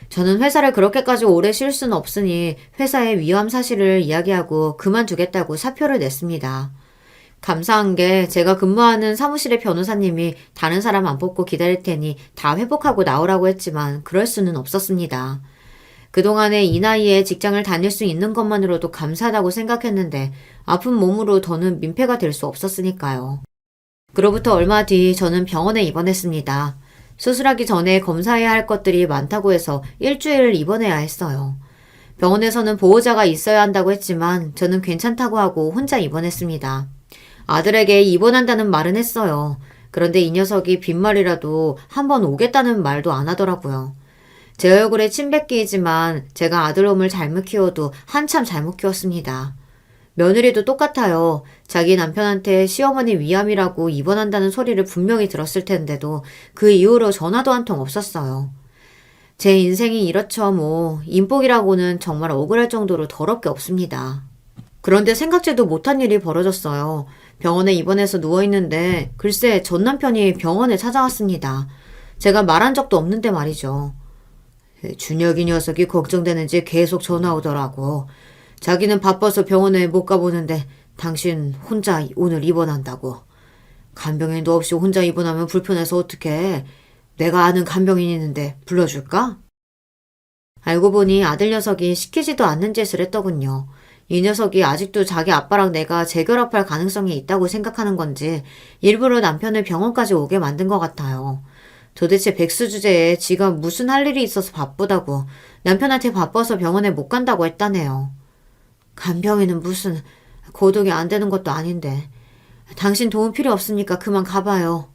저는 회사를 그렇게까지 오래 쉴 수는 없으니 회사에 위암 사실을 이야기하고 그만두겠다고 사표를 냈습니다. 감사한 게 제가 근무하는 사무실의 변호사님이 다른 사람 안 뽑고 기다릴 테니 다 회복하고 나오라고 했지만 그럴 수는 없었습니다. 그동안에 이 나이에 직장을 다닐 수 있는 것만으로도 감사하다고 생각했는데 아픈 몸으로 더는 민폐가 될 수 없었으니까요. 그로부터 얼마 뒤 저는 병원에 입원했습니다. 수술하기 전에 검사해야 할 것들이 많다고 해서 일주일을 입원해야 했어요. 병원에서는 보호자가 있어야 한다고 했지만 저는 괜찮다고 하고 혼자 입원했습니다. 아들에게 입원한다는 말은 했어요. 그런데 이 녀석이 빈말이라도 한번 오겠다는 말도 안 하더라고요. 제 얼굴에 침 뱉기이지만 제가 아들놈을 잘못 키워도 한참 잘못 키웠습니다. 며느리도 똑같아요. 자기 남편한테 시어머니 위암이라고 입원한다는 소리를 분명히 들었을 텐데도 그 이후로 전화도 한 통 없었어요. 제 인생이 이렇죠 뭐. 인복이라고는 정말 억울할 정도로 더럽게 없습니다. 그런데 생각지도 못한 일이 벌어졌어요. 병원에 입원해서 누워있는데 글쎄 전 남편이 병원에 찾아왔습니다. 제가 말한 적도 없는데 말이죠. 준혁이 녀석이 걱정되는지 계속 전화 오더라고. 자기는 바빠서 병원에 못 가보는데 당신 혼자 오늘 입원한다고. 간병인도 없이 혼자 입원하면 불편해서 어떡해. 내가 아는 간병인이 있는데 불러줄까? 알고 보니 아들 녀석이 시키지도 않는 짓을 했더군요. 이 녀석이 아직도 자기 아빠랑 내가 재결합할 가능성이 있다고 생각하는 건지 일부러 남편을 병원까지 오게 만든 것 같아요. 도대체 백수 주제에 지가 무슨 할 일이 있어서 바쁘다고 남편한테 바빠서 병원에 못 간다고 했다네요. 간병인은 무슨 고독이 안 되는 것도 아닌데 당신 도움 필요 없으니까 그만 가봐요.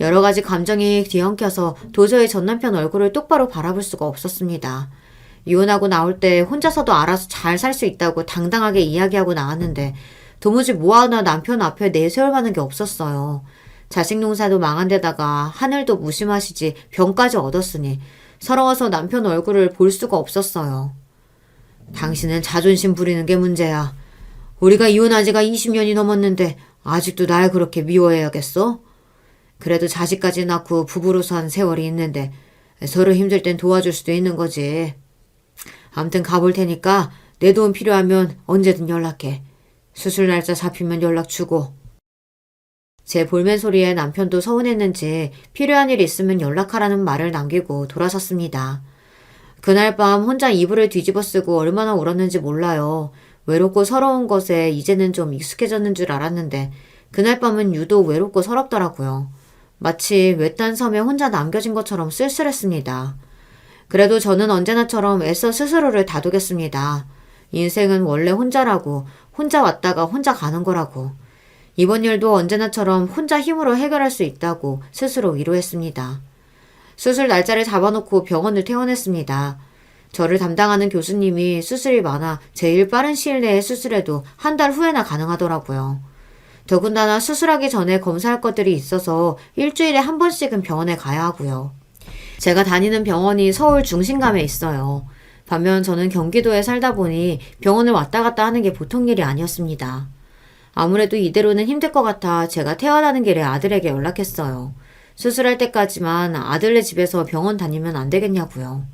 여러 가지 감정이 뒤엉켜서 도저히 전 남편 얼굴을 똑바로 바라볼 수가 없었습니다. 이혼하고 나올 때 혼자서도 알아서 잘 살 수 있다고 당당하게 이야기하고 나왔는데 도무지 뭐하나 남편 앞에 내세울 만한 게 없었어요. 자식 농사도 망한 데다가 하늘도 무심하시지 병까지 얻었으니 서러워서 남편 얼굴을 볼 수가 없었어요. 당신은 자존심 부리는 게 문제야. 우리가 이혼한 지가 20년이 넘었는데 아직도 날 그렇게 미워해야겠어? 그래도 자식까지 낳고 부부로서 한 세월이 있는데 서로 힘들 땐 도와줄 수도 있는 거지. 암튼 가볼 테니까 내 도움 필요하면 언제든 연락해. 수술 날짜 잡히면 연락 주고. 제 볼멘 소리에 남편도 서운했는지 필요한 일 있으면 연락하라는 말을 남기고 돌아섰습니다. 그날 밤 혼자 이불을 뒤집어 쓰고 얼마나 울었는지 몰라요. 외롭고 서러운 것에 이제는 좀 익숙해졌는 줄 알았는데 그날 밤은 유독 외롭고 서럽더라고요. 마치 외딴 섬에 혼자 남겨진 것처럼 쓸쓸했습니다. 그래도 저는 언제나처럼 애써 스스로를 다독였습니다. 인생은 원래 혼자라고, 혼자 왔다가 혼자 가는 거라고. 이번 일도 언제나처럼 혼자 힘으로 해결할 수 있다고 스스로 위로했습니다. 수술 날짜를 잡아놓고 병원을 퇴원했습니다. 저를 담당하는 교수님이 수술이 많아 제일 빠른 시일 내에 수술해도 한 달 후에나 가능하더라고요. 더군다나 수술하기 전에 검사할 것들이 있어서 일주일에 한 번씩은 병원에 가야 하고요. 제가 다니는 병원이 서울 중심감에 있어요. 반면 저는 경기도에 살다 보니 병원을 왔다 갔다 하는 게 보통 일이 아니었습니다. 아무래도 이대로는 힘들 것 같아 제가 퇴원하는 길에 아들에게 연락했어요. 수술할 때까지만 아들네 집에서 병원 다니면 안 되겠냐고요.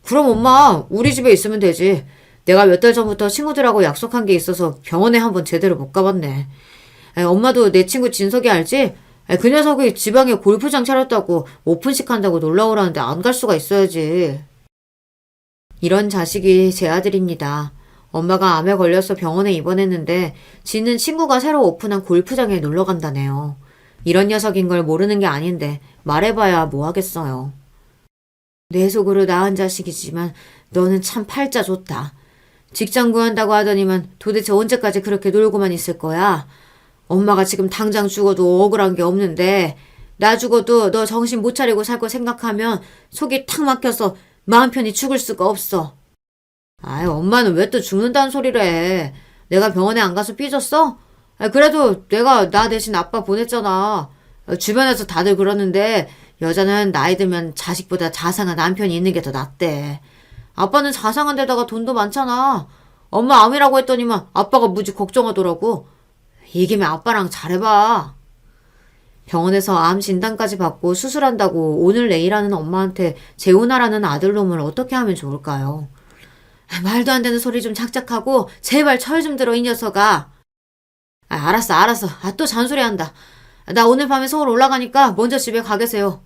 그럼 엄마 우리 집에 있으면 되지. 내가 몇 달 전부터 친구들하고 약속한 게 있어서 병원에 한번 제대로 못 가봤네. 엄마도 내 친구 진석이 알지? 그 녀석이 지방에 골프장 차렸다고 오픈식 한다고 놀러오라는데 안 갈 수가 있어야지. 이런 자식이 제 아들입니다. 엄마가 암에 걸려서 병원에 입원했는데 지는 친구가 새로 오픈한 골프장에 놀러 간다네요. 이런 녀석인 걸 모르는 게 아닌데 말해봐야 뭐 하겠어요. 내 속으로 낳은 자식이지만 너는 참 팔자 좋다. 직장 구한다고 하더니만 도대체 언제까지 그렇게 놀고만 있을 거야? 엄마가 지금 당장 죽어도 억울한 게 없는데 나 죽어도 너 정신 못 차리고 살 거 생각하면 속이 탁 막혀서 마음 편히 죽을 수가 없어. 아이 엄마는 왜 또 죽는다는 소리를 해. 내가 병원에 안 가서 삐졌어? 그래도 내가 나 대신 아빠 보냈잖아. 주변에서 다들 그러는데 여자는 나이 들면 자식보다 자상한 남편이 있는 게 더 낫대. 아빠는 자상한 데다가 돈도 많잖아. 엄마 암이라고 했더니만 아빠가 무지 걱정하더라고. 이 김에 아빠랑 잘해봐. 병원에서 암 진단까지 받고 수술한다고 오늘 내일 하는 엄마한테 재혼하라는 아들놈을 어떻게 하면 좋을까요? 말도 안 되는 소리 좀 작작하고 제발 철 좀 들어 이 녀석아. 알았어. 또 잔소리한다. 나 오늘 밤에 서울 올라가니까 먼저 집에 가 계세요.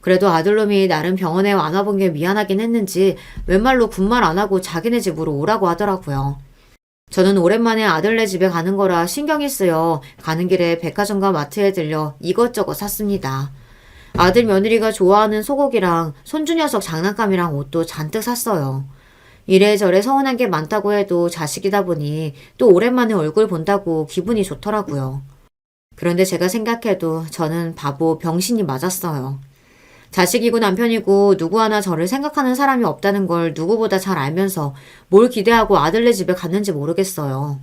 그래도 아들놈이 나름 병원에 안 와본 게 미안하긴 했는지 웬 말로 군말 안 하고 자기네 집으로 오라고 하더라고요. 저는 오랜만에 아들네 집에 가는 거라 신경이 쓰여 가는 길에 백화점과 마트에 들려 이것저것 샀습니다. 아들 며느리가 좋아하는 소고기랑 손주 녀석 장난감이랑 옷도 잔뜩 샀어요. 이래저래 서운한 게 많다고 해도 자식이다 보니 또 오랜만에 얼굴 본다고 기분이 좋더라고요. 그런데 제가 생각해도 저는 바보 병신이 맞았어요. 자식이고 남편이고 누구 하나 저를 생각하는 사람이 없다는 걸 누구보다 잘 알면서 뭘 기대하고 아들네 집에 갔는지 모르겠어요.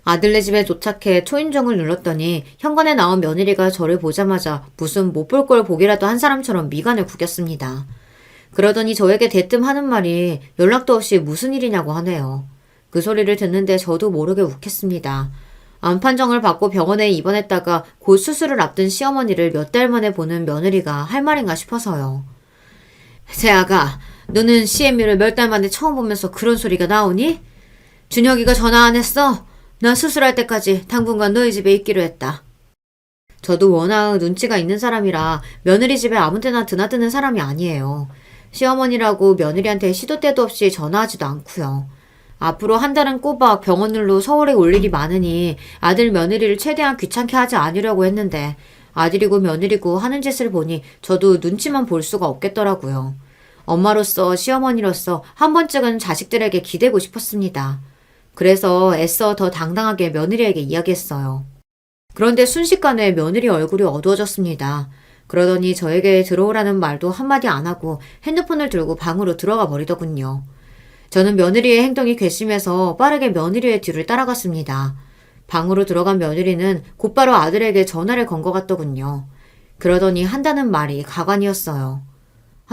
아들네 집에 도착해 초인종을 눌렀더니 현관에 나온 며느리가 저를 보자마자 무슨 못 볼 걸 보기라도 한 사람처럼 미간을 구겼습니다. 그러더니 저에게 대뜸 하는 말이 연락도 없이 무슨 일이냐고 하네요. 그 소리를 듣는데 저도 모르게 욱했습니다. 암 판정을 받고 병원에 입원했다가 곧 수술을 앞둔 시어머니를 몇 달 만에 보는 며느리가 할 말인가 싶어서요. 세아가, 너는 CMU를 몇 달 만에 처음 보면서 그런 소리가 나오니? 준혁이가 전화 안 했어? 나 수술할 때까지 당분간 너희 집에 있기로 했다. 저도 워낙 눈치가 있는 사람이라 며느리 집에 아무 때나 드나드는 사람이 아니에요. 시어머니라고 며느리한테 시도 때도 없이 전화하지도 않고요. 앞으로 한 달은 꼬박 병원으로 서울에 올 일이 많으니 아들 며느리를 최대한 귀찮게 하지 않으려고 했는데 아들이고 며느리고 하는 짓을 보니 저도 눈치만 볼 수가 없겠더라고요. 엄마로서 시어머니로서 한 번쯤은 자식들에게 기대고 싶었습니다. 그래서 애써 더 당당하게 며느리에게 이야기했어요. 그런데 순식간에 며느리 얼굴이 어두워졌습니다. 그러더니 저에게 들어오라는 말도 한마디 안 하고 핸드폰을 들고 방으로 들어가 버리더군요. 저는 며느리의 행동이 괘씸해서 빠르게 며느리의 뒤를 따라갔습니다. 방으로 들어간 며느리는 곧바로 아들에게 전화를 건 것 같더군요. 그러더니 한다는 말이 가관이었어요.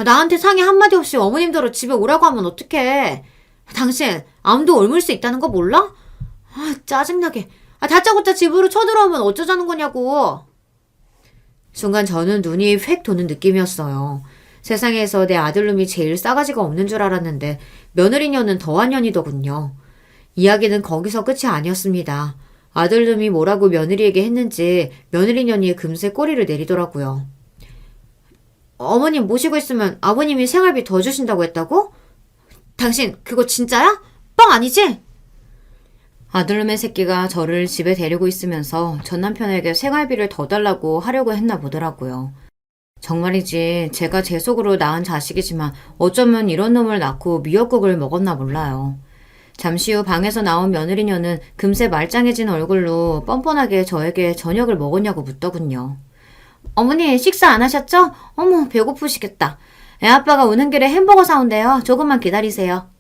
나한테 상의 한마디 없이 어머님더러 집에 오라고 하면 어떡해. 당신 암도 옮을 수 있다는 거 몰라? 짜증나게. 다짜고짜 집으로 쳐들어오면 어쩌자는 거냐고. 순간 저는 눈이 획 도는 느낌이었어요. 세상에서 내 아들놈이 제일 싸가지가 없는 줄 알았는데 며느리녀는 더한 년이더군요. 이야기는 거기서 끝이 아니었습니다. 아들놈이 뭐라고 며느리에게 했는지 며느리년이 금세 꼬리를 내리더라고요. 어머님 모시고 있으면 아버님이 생활비 더 주신다고 했다고? 당신 그거 진짜야? 뻥 아니지? 아들놈의 새끼가 저를 집에 데리고 있으면서 전 남편에게 생활비를 더 달라고 하려고 했나 보더라고요. 정말이지 제가 제 속으로 낳은 자식이지만 어쩌면 이런 놈을 낳고 미역국을 먹었나 몰라요. 잠시 후 방에서 나온 며느리녀는 금세 말짱해진 얼굴로 뻔뻔하게 저에게 저녁을 먹었냐고 묻더군요. 어머니 식사 안 하셨죠? 어머 배고프시겠다. 애아빠가 오는 길에 햄버거 사온대요. 조금만 기다리세요.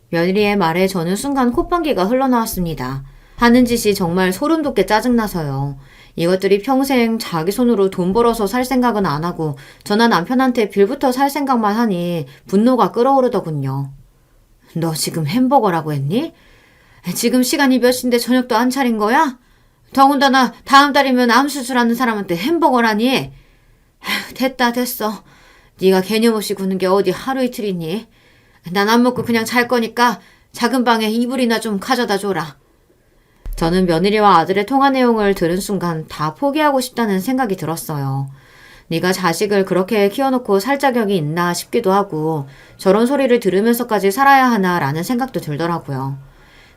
며느리의 말에 저는 순간 콧방귀가 흘러나왔습니다. 하는 짓이 정말 소름 돋게 짜증나서요. 이것들이 평생 자기 손으로 돈 벌어서 살 생각은 안 하고 저나 남편한테 빌부터 살 생각만 하니 분노가 끓어오르더군요. 너 지금 햄버거라고 했니? 지금 시간이 몇 시인데 저녁도 안 차린 거야? 더군다나 다음 달이면 암 수술하는 사람한테 햄버거라니? 됐다 됐어. 네가 개념 없이 구는 게 어디 하루 이틀이니? 난 안 먹고 그냥 잘 거니까 작은 방에 이불이나 좀 가져다 줘라. 저는 며느리와 아들의 통화 내용을 들은 순간 다 포기하고 싶다는 생각이 들었어요. 네가 자식을 그렇게 키워놓고 살 자격이 있나 싶기도 하고 저런 소리를 들으면서까지 살아야 하나 라는 생각도 들더라고요.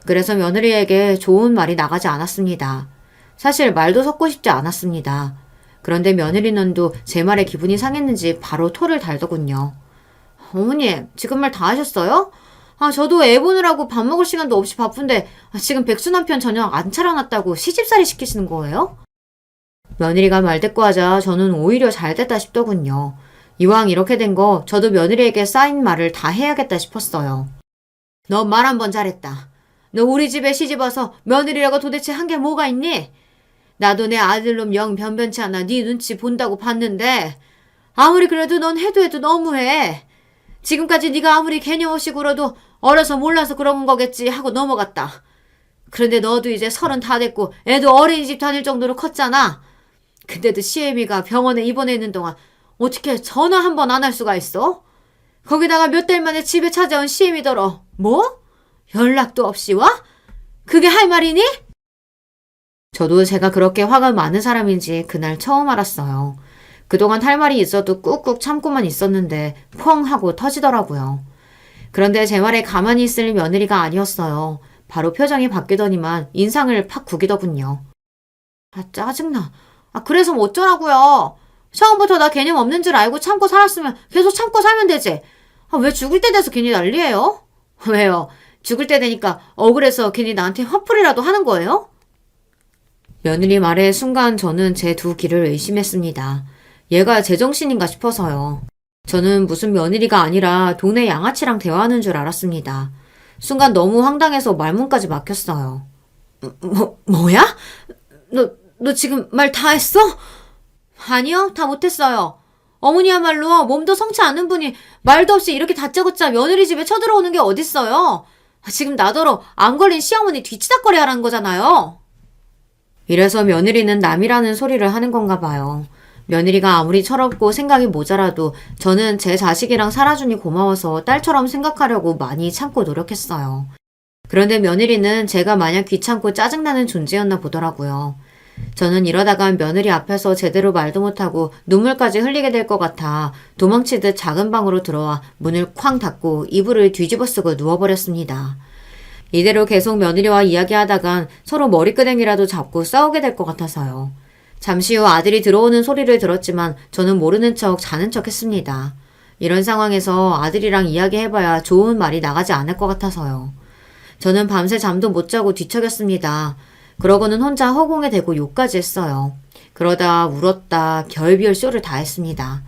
그래서 며느리에게 좋은 말이 나가지 않았습니다. 사실 말도 섞고 싶지 않았습니다. 그런데 며느리는도 제 말에 기분이 상했는지 바로 토를 달더군요. 어머니 지금 말 다 하셨어요? 저도 애 보느라고 밥 먹을 시간도 없이 바쁜데 지금 백수 남편 저녁 안 차려놨다고 시집살이 시키시는 거예요? 며느리가 말대꾸하자 저는 오히려 잘됐다 싶더군요. 이왕 이렇게 된 거 저도 며느리에게 쌓인 말을 다 해야겠다 싶었어요. 너 말 한 번 잘했다. 너 우리 집에 시집와서 며느리라고 도대체 한 게 뭐가 있니? 나도 내 아들놈 영 변변치 않아 네 눈치 본다고 봤는데 아무리 그래도 넌 해도 너무해. 지금까지 네가 아무리 개념 없이 굴어도 어려서 몰라서 그런 거겠지 하고 넘어갔다. 그런데 너도 이제 30 다 됐고 애도 어린이집 다닐 정도로 컸잖아. 근데도 시애미가 병원에 입원해 있는 동안 어떻게 전화 한 번 안 할 수가 있어? 거기다가 몇 달 만에 집에 찾아온 시애미더러 뭐? 연락도 없이 와? 그게 할 말이니? 저도 제가 그렇게 화가 많은 사람인지 그날 처음 알았어요. 그동안 할 말이 있어도 꾹꾹 참고만 있었는데 펑 하고 터지더라고요. 그런데 제 말에 가만히 있을 며느리가 아니었어요. 바로 표정이 바뀌더니만 인상을 팍 구기더군요. 짜증나. 그래서 뭐 어쩌라고요. 처음부터 나 개념 없는 줄 알고 참고 살았으면 계속 참고 살면 되지. 왜 죽을 때 돼서 괜히 난리예요? 왜요? 죽을 때 되니까 억울해서 괜히 나한테 화풀이라도 하는 거예요? 며느리 말에 순간 저는 제 두 귀를 의심했습니다. 얘가 제정신인가 싶어서요. 저는 무슨 며느리가 아니라 동네 양아치랑 대화하는 줄 알았습니다. 순간 너무 황당해서 말문까지 막혔어요. 뭐야? 너 지금 말 다 했어? 아니요, 다 못했어요. 어머니야말로 몸도 성치 않은 분이 말도 없이 이렇게 다짜고짜 며느리 집에 쳐들어오는 게 어딨어요? 지금 나더러 안 걸린 시어머니 뒤치다꺼리 하라는 거잖아요. 이래서 며느리는 남이라는 소리를 하는 건가 봐요. 며느리가 아무리 철없고 생각이 모자라도 저는 제 자식이랑 살아주니 고마워서 딸처럼 생각하려고 많이 참고 노력했어요. 그런데 며느리는 제가 마냥 귀찮고 짜증나는 존재였나 보더라고요. 저는 이러다간 며느리 앞에서 제대로 말도 못하고 눈물까지 흘리게 될 것 같아 도망치듯 작은 방으로 들어와 문을 쾅 닫고 이불을 뒤집어 쓰고 누워버렸습니다. 이대로 계속 며느리와 이야기하다간 서로 머리끄댕이라도 잡고 싸우게 될 것 같아서요. 잠시 후 아들이 들어오는 소리를 들었지만 저는 모르는 척 자는 척 했습니다. 이런 상황에서 아들이랑 이야기해봐야 좋은 말이 나가지 않을 것 같아서요. 저는 밤새 잠도 못 자고 뒤척였습니다. 그러고는 혼자 허공에 대고 욕까지 했어요. 그러다 울었다 별별 쇼를 다 했습니다.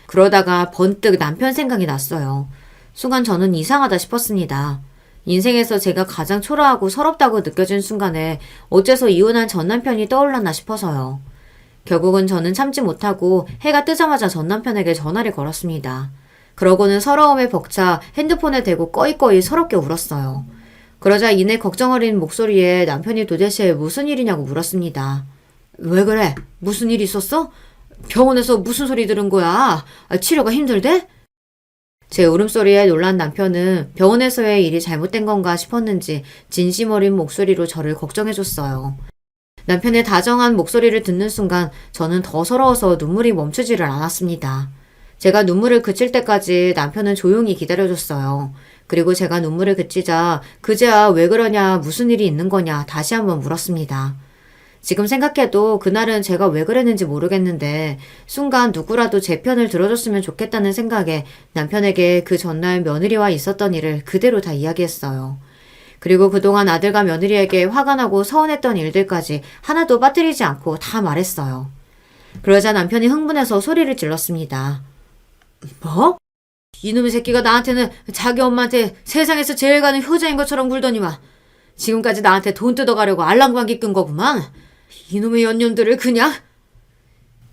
그러다가 번뜩 남편 생각이 났어요. 순간 저는 이상하다 싶었습니다. 인생에서 제가 가장 초라하고 서럽다고 느껴진 순간에 어째서 이혼한 전 남편이 떠올랐나 싶어서요. 결국은 저는 참지 못하고 해가 뜨자마자 전 남편에게 전화를 걸었습니다. 그러고는 서러움에 벅차 핸드폰에 대고 꺼이꺼이 서럽게 울었어요. 그러자 이내 걱정 어린 목소리에 남편이 도대체 무슨 일이냐고 물었습니다. 왜 그래? 무슨 일 있었어? 병원에서 무슨 소리 들은 거야? 치료가 힘들대? 제 울음소리에 놀란 남편은 병원에서의 일이 잘못된 건가 싶었는지 진심 어린 목소리로 저를 걱정해줬어요. 남편의 다정한 목소리를 듣는 순간 저는 더 서러워서 눈물이 멈추지를 않았습니다. 제가 눈물을 그칠 때까지 남편은 조용히 기다려줬어요. 그리고 제가 눈물을 그치자 그제야 왜 그러냐 무슨 일이 있는 거냐 다시 한번 물었습니다. 지금 생각해도 그날은 제가 왜 그랬는지 모르겠는데 순간 누구라도 제 편을 들어줬으면 좋겠다는 생각에 남편에게 그 전날 며느리와 있었던 일을 그대로 다 이야기했어요. 그리고 그동안 아들과 며느리에게 화가 나고 서운했던 일들까지 하나도 빠뜨리지 않고 다 말했어요. 그러자 남편이 흥분해서 소리를 질렀습니다. 뭐? 이놈의 새끼가 나한테는 자기 엄마한테 세상에서 제일 가는 효자인 것처럼 굴더니만 지금까지 나한테 돈 뜯어가려고 알랑방귀 끈 거구만. 이놈의 연년들을 그냥.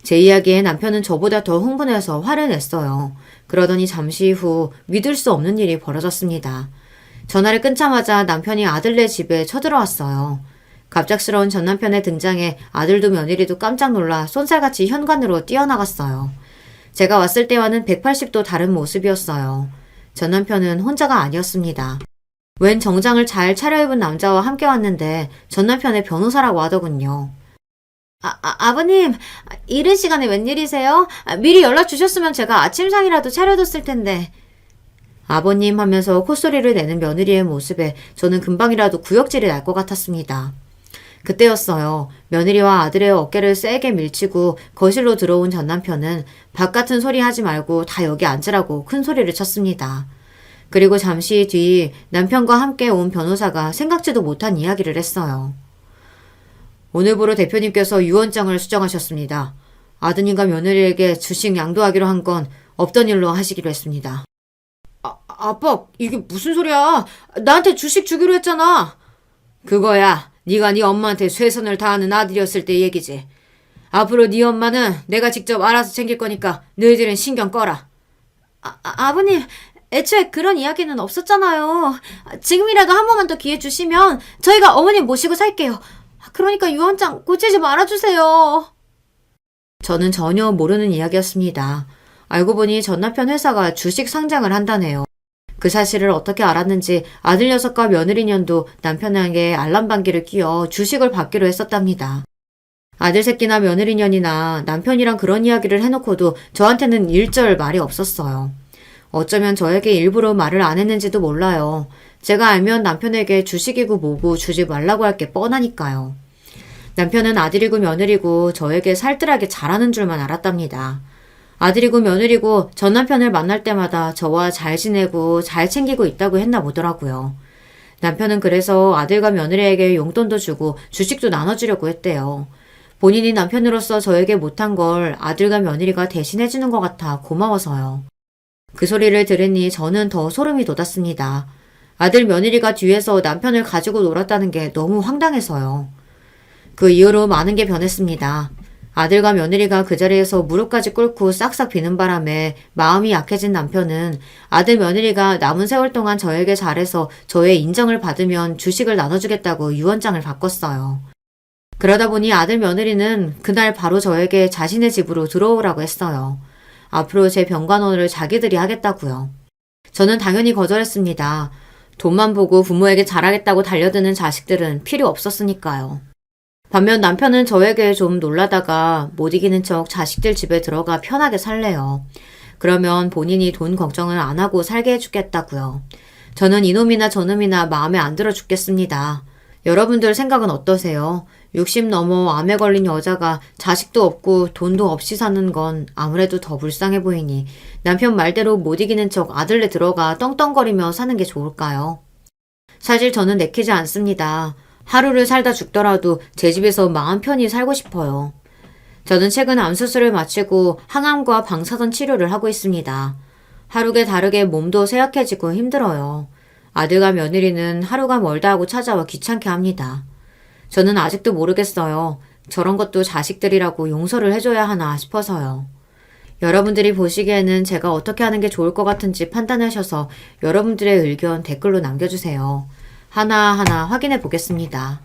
제 이야기에 남편은 저보다 더 흥분해서 화를 냈어요. 그러더니 잠시 후 믿을 수 없는 일이 벌어졌습니다. 전화를 끊자마자 남편이 아들네 집에 쳐들어왔어요. 갑작스러운 전 남편의 등장에 아들도 며느리도 깜짝 놀라 쏜살같이 현관으로 뛰어나갔어요. 제가 왔을 때와는 180도 다른 모습이었어요. 전 남편은 혼자가 아니었습니다. 웬 정장을 잘 차려입은 남자와 함께 왔는데 전 남편의 변호사라고 하더군요. 아버님, 이른 시간에 웬일이세요? 미리 연락 주셨으면 제가 아침상이라도 차려뒀을 텐데. 아버님 하면서 콧소리를 내는 며느리의 모습에 저는 금방이라도 구역질이 날 것 같았습니다. 그때였어요. 며느리와 아들의 어깨를 세게 밀치고 거실로 들어온 전 남편은 바깥은 소리 하지 말고 다 여기 앉으라고 큰 소리를 쳤습니다. 그리고 잠시 뒤 남편과 함께 온 변호사가 생각지도 못한 이야기를 했어요. 오늘부로 대표님께서 유언장을 수정하셨습니다. 아드님과 며느리에게 주식 양도하기로 한 건 없던 일로 하시기로 했습니다. 아빠, 이게 무슨 소리야? 나한테 주식 주기로 했잖아. 그거야. 네가 네 엄마한테 최선을 다하는 아들이었을 때 얘기지. 앞으로 네 엄마는 내가 직접 알아서 챙길 거니까 너희들은 신경 꺼라. 아버님, 애초에 그런 이야기는 없었잖아요. 지금이라도 한 번만 더 기회 주시면 저희가 어머님 모시고 살게요. 그러니까 유언장 고치지 말아주세요. 저는 전혀 모르는 이야기였습니다. 알고 보니 전 남편 회사가 주식 상장을 한다네요. 그 사실을 어떻게 알았는지 아들 녀석과 며느리 년도 남편에게 알람방귀를 끼워 주식을 받기로 했었답니다. 아들 새끼나 며느리 년이나 남편이랑 그런 이야기를 해놓고도 저한테는 일절 말이 없었어요. 어쩌면 저에게 일부러 말을 안 했는지도 몰라요. 제가 알면 남편에게 주식이고 뭐고 주지 말라고 할 게 뻔하니까요. 남편은 아들이고 며느리고 저에게 살뜰하게 잘하는 줄만 알았답니다. 아들이고 며느리고 전 남편을 만날 때마다 저와 잘 지내고 잘 챙기고 있다고 했나 보더라고요. 남편은 그래서 아들과 며느리에게 용돈도 주고 주식도 나눠주려고 했대요. 본인이 남편으로서 저에게 못한 걸 아들과 며느리가 대신해주는 것 같아 고마워서요. 그 소리를 들으니 저는 더 소름이 돋았습니다. 아들 며느리가 뒤에서 남편을 가지고 놀았다는 게 너무 황당해서요. 그 이후로 많은 게 변했습니다. 아들과 며느리가 그 자리에서 무릎까지 꿇고 싹싹 비는 바람에 마음이 약해진 남편은 아들 며느리가 남은 세월 동안 저에게 잘해서 저의 인정을 받으면 주식을 나눠주겠다고 유언장을 바꿨어요. 그러다 보니 아들 며느리는 그날 바로 저에게 자신의 집으로 들어오라고 했어요. 앞으로 제 병간호를 자기들이 하겠다고요. 저는 당연히 거절했습니다. 돈만 보고 부모에게 잘하겠다고 달려드는 자식들은 필요 없었으니까요. 반면 남편은 저에게 좀 놀라다가 못 이기는 척 자식들 집에 들어가 편하게 살래요. 그러면 본인이 돈 걱정을 안 하고 살게 해주겠다고요. 저는 이놈이나 저놈이나 마음에 안 들어 죽겠습니다. 여러분들 생각은 어떠세요? 60 넘어 암에 걸린 여자가 자식도 없고 돈도 없이 사는 건 아무래도 더 불쌍해 보이니 남편 말대로 못 이기는 척 아들네 들어가 떵떵거리며 사는 게 좋을까요? 사실 저는 내키지 않습니다. 하루를 살다 죽더라도 제 집에서 마음 편히 살고 싶어요. 저는 최근 암수술을 마치고 항암과 방사선 치료를 하고 있습니다. 하루가 다르게 몸도 쇠약해지고 힘들어요. 아들과 며느리는 하루가 멀다 하고 찾아와 귀찮게 합니다. 저는 아직도 모르겠어요. 저런 것도 자식들이라고 용서를 해줘야 하나 싶어서요. 여러분들이 보시기에는 제가 어떻게 하는 게 좋을 것 같은지 판단하셔서 여러분들의 의견 댓글로 남겨주세요. 하나하나 확인해 보겠습니다.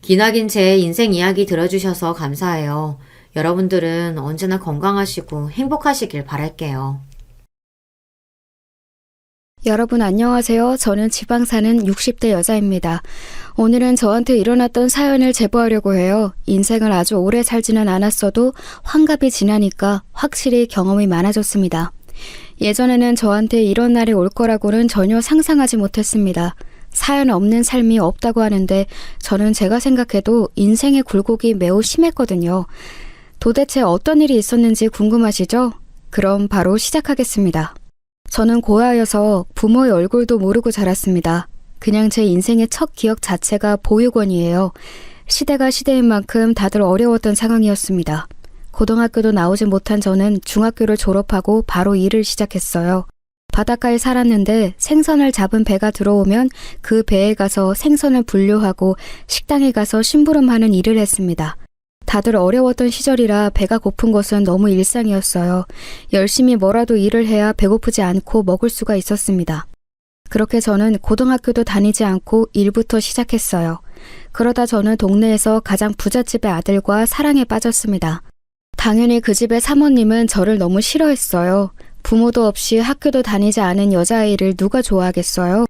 기나긴 제 인생 이야기 들어주셔서 감사해요. 여러분들은 언제나 건강하시고 행복하시길 바랄게요. 여러분 안녕하세요. 저는 지방 사는 60대 여자입니다. 오늘은 저한테 일어났던 사연을 제보하려고 해요. 인생을 아주 오래 살지는 않았어도 환갑이 지나니까 확실히 경험이 많아졌습니다. 예전에는 저한테 이런 날이 올 거라고는 전혀 상상하지 못했습니다. 사연 없는 삶이 없다고 하는데 저는 제가 생각해도 인생의 굴곡이 매우 심했거든요. 도대체 어떤 일이 있었는지 궁금하시죠? 그럼 바로 시작하겠습니다. 저는 고아여서 부모의 얼굴도 모르고 자랐습니다. 그냥 제 인생의 첫 기억 자체가 보육원이에요. 시대가 시대인 만큼 다들 어려웠던 상황이었습니다. 고등학교도 나오지 못한 저는 중학교를 졸업하고 바로 일을 시작했어요. 바닷가에 살았는데 생선을 잡은 배가 들어오면 그 배에 가서 생선을 분류하고 식당에 가서 심부름하는 일을 했습니다. 다들 어려웠던 시절이라 배가 고픈 것은 너무 일상이었어요. 열심히 뭐라도 일을 해야 배고프지 않고 먹을 수가 있었습니다. 그렇게 저는 고등학교도 다니지 않고 일부터 시작했어요. 그러다 저는 동네에서 가장 부잣집의 아들과 사랑에 빠졌습니다. 당연히 그 집의 사모님은 저를 너무 싫어했어요. 부모도 없이 학교도 다니지 않은 여자아이를 누가 좋아하겠어요?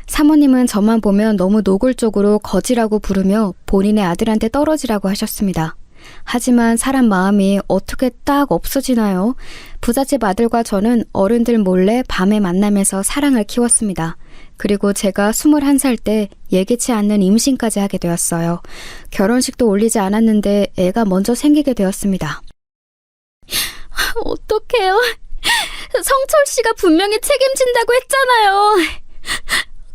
사모님은 저만 보면 너무 노골적으로 거지라고 부르며 본인의 아들한테 떨어지라고 하셨습니다. 하지만 사람 마음이 어떻게 딱 없어지나요? 부잣집 아들과 저는 어른들 몰래 밤에 만나면서 사랑을 키웠습니다. 그리고 제가 21살 때 예기치 않는 임신까지 하게 되었어요. 결혼식도 올리지 않았는데 애가 먼저 생기게 되었습니다. 어떡해요? 성철 씨가 분명히 책임진다고 했잖아요.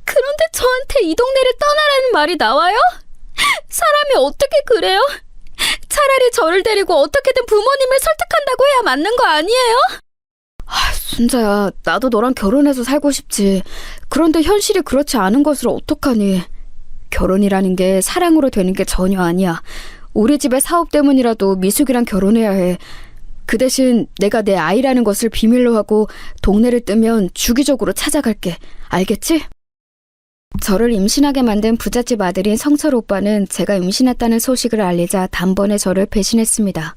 그런데 저한테 이 동네를 떠나라는 말이 나와요? 사람이 어떻게 그래요? 차라리 저를 데리고 어떻게든 부모님을 설득한다고 해야 맞는 거 아니에요? 순자야, 나도 너랑 결혼해서 살고 싶지. 그런데 현실이 그렇지 않은 것을 어떡하니? 결혼이라는 게 사랑으로 되는 게 전혀 아니야. 우리 집의 사업 때문이라도 미숙이랑 결혼해야 해. 그 대신 내가 내 아이라는 것을 비밀로 하고 동네를 뜨면 주기적으로 찾아갈게. 알겠지? 저를 임신하게 만든 부잣집 아들인 성철 오빠는 제가 임신했다는 소식을 알리자 단번에 저를 배신했습니다.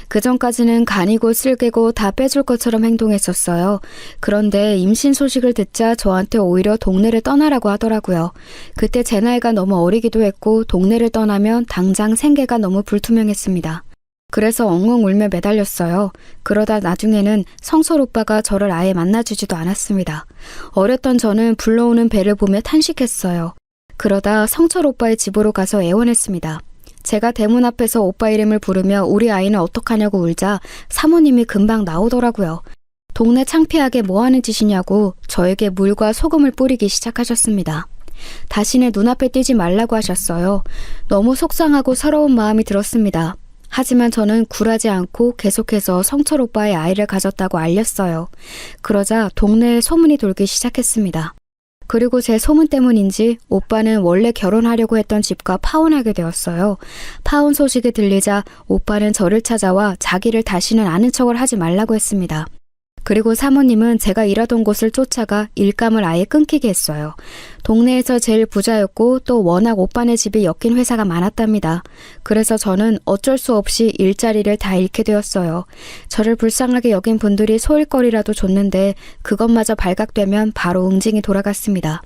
그전까지는 간이고 쓸개고 다 빼줄 것처럼 행동했었어요. 그런데 임신 소식을 듣자 저한테 오히려 동네를 떠나라고 하더라고요. 그때 제 나이가 너무 어리기도 했고 동네를 떠나면 당장 생계가 너무 불투명했습니다. 그래서 엉엉 울며 매달렸어요. 그러다 나중에는 성철 오빠가 저를 아예 만나주지도 않았습니다. 어렸던 저는 불러오는 배를 보며 탄식했어요. 그러다 성철 오빠의 집으로 가서 애원했습니다. 제가 대문 앞에서 오빠 이름을 부르며 우리 아이는 어떡하냐고 울자 사모님이 금방 나오더라고요. 동네 창피하게 뭐하는 짓이냐고 저에게 물과 소금을 뿌리기 시작하셨습니다. 다시는 눈앞에 띄지 말라고 하셨어요. 너무 속상하고 서러운 마음이 들었습니다. 하지만 저는 굴하지 않고 계속해서 성철 오빠의 아이를 가졌다고 알렸어요. 그러자 동네에 소문이 돌기 시작했습니다. 그리고 제 소문 때문인지 오빠는 원래 결혼하려고 했던 집과 파혼하게 되었어요. 파혼 소식이 들리자 오빠는 저를 찾아와 자기를 다시는 아는 척을 하지 말라고 했습니다. 그리고 사모님은 제가 일하던 곳을 쫓아가 일감을 아예 끊기게 했어요. 동네에서 제일 부자였고 또 워낙 오빠네 집이 엮인 회사가 많았답니다. 그래서 저는 어쩔 수 없이 일자리를 다 잃게 되었어요. 저를 불쌍하게 여긴 분들이 소일거리라도 줬는데 그것마저 발각되면 바로 응징이 돌아갔습니다.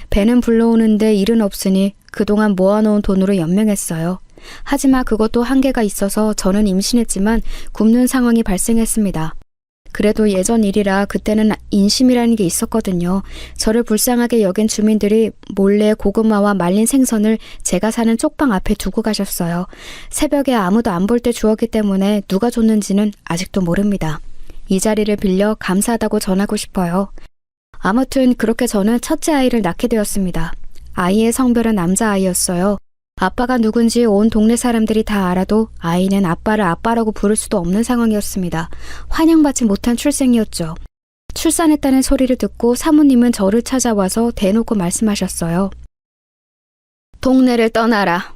배는 불러오는데 일은 없으니 그동안 모아놓은 돈으로 연명했어요. 하지만 그것도 한계가 있어서 저는 임신했지만 굶는 상황이 발생했습니다. 그래도 예전 일이라 그때는 인심이라는 게 있었거든요. 저를 불쌍하게 여긴 주민들이 몰래 고구마와 말린 생선을 제가 사는 쪽방 앞에 두고 가셨어요. 새벽에 아무도 안 볼 때 주었기 때문에 누가 줬는지는 아직도 모릅니다. 이 자리를 빌려 감사하다고 전하고 싶어요. 아무튼 그렇게 저는 첫째 아이를 낳게 되었습니다. 아이의 성별은 남자아이였어요. 아빠가 누군지 온 동네 사람들이 다 알아도 아이는 아빠를 아빠라고 부를 수도 없는 상황이었습니다. 환영받지 못한 출생이었죠. 출산했다는 소리를 듣고 사모님은 저를 찾아와서 대놓고 말씀하셨어요. 동네를 떠나라.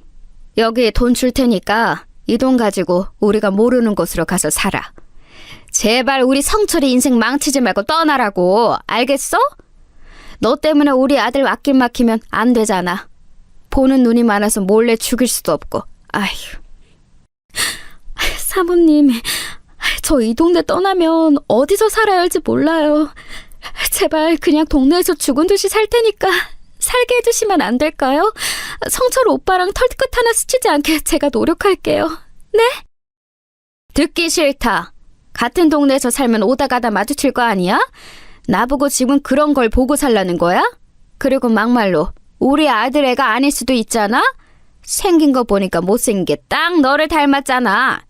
여기에 돈 줄 테니까 이 돈 가지고 우리가 모르는 곳으로 가서 살아. 제발 우리 성철이 인생 망치지 말고 떠나라고. 알겠어? 너 때문에 우리 아들 앞길 막히면 안 되잖아. 보는 눈이 많아서 몰래 죽일 수도 없고. 아휴. 사모님, 저 이 동네 떠나면 어디서 살아야 할지 몰라요. 제발 그냥 동네에서 죽은 듯이 살 테니까 살게 해주시면 안 될까요? 성철 오빠랑 털끝 하나 스치지 않게 제가 노력할게요. 네? 듣기 싫다. 같은 동네에서 살면 오다 가다 마주칠 거 아니야? 나보고 지금 그런 걸 보고 살라는 거야? 그리고 막말로 우리 아들 애가 아닐 수도 있잖아? 생긴 거 보니까 못생긴 게 딱 너를 닮았잖아.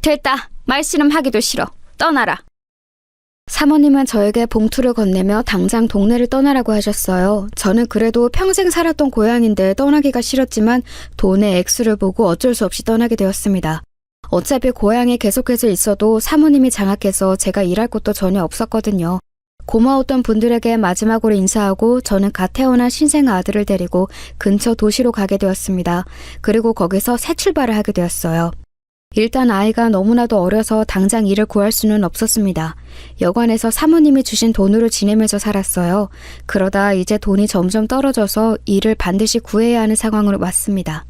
됐다. 말씨름하기도 싫어. 떠나라. 사모님은 저에게 봉투를 건네며 당장 동네를 떠나라고 하셨어요. 저는 그래도 평생 살았던 고향인데 떠나기가 싫었지만 돈의 액수를 보고 어쩔 수 없이 떠나게 되었습니다. 어차피 고향에 계속해서 있어도 사모님이 장악해서 제가 일할 곳도 전혀 없었거든요. 고마웠던 분들에게 마지막으로 인사하고 저는 갓 태어난 신생 아들을 데리고 근처 도시로 가게 되었습니다. 그리고 거기서 새 출발을 하게 되었어요. 일단 아이가 너무나도 어려서 당장 일을 구할 수는 없었습니다. 여관에서 사모님이 주신 돈으로 지내면서 살았어요. 그러다 이제 돈이 점점 떨어져서 일을 반드시 구해야 하는 상황으로 왔습니다.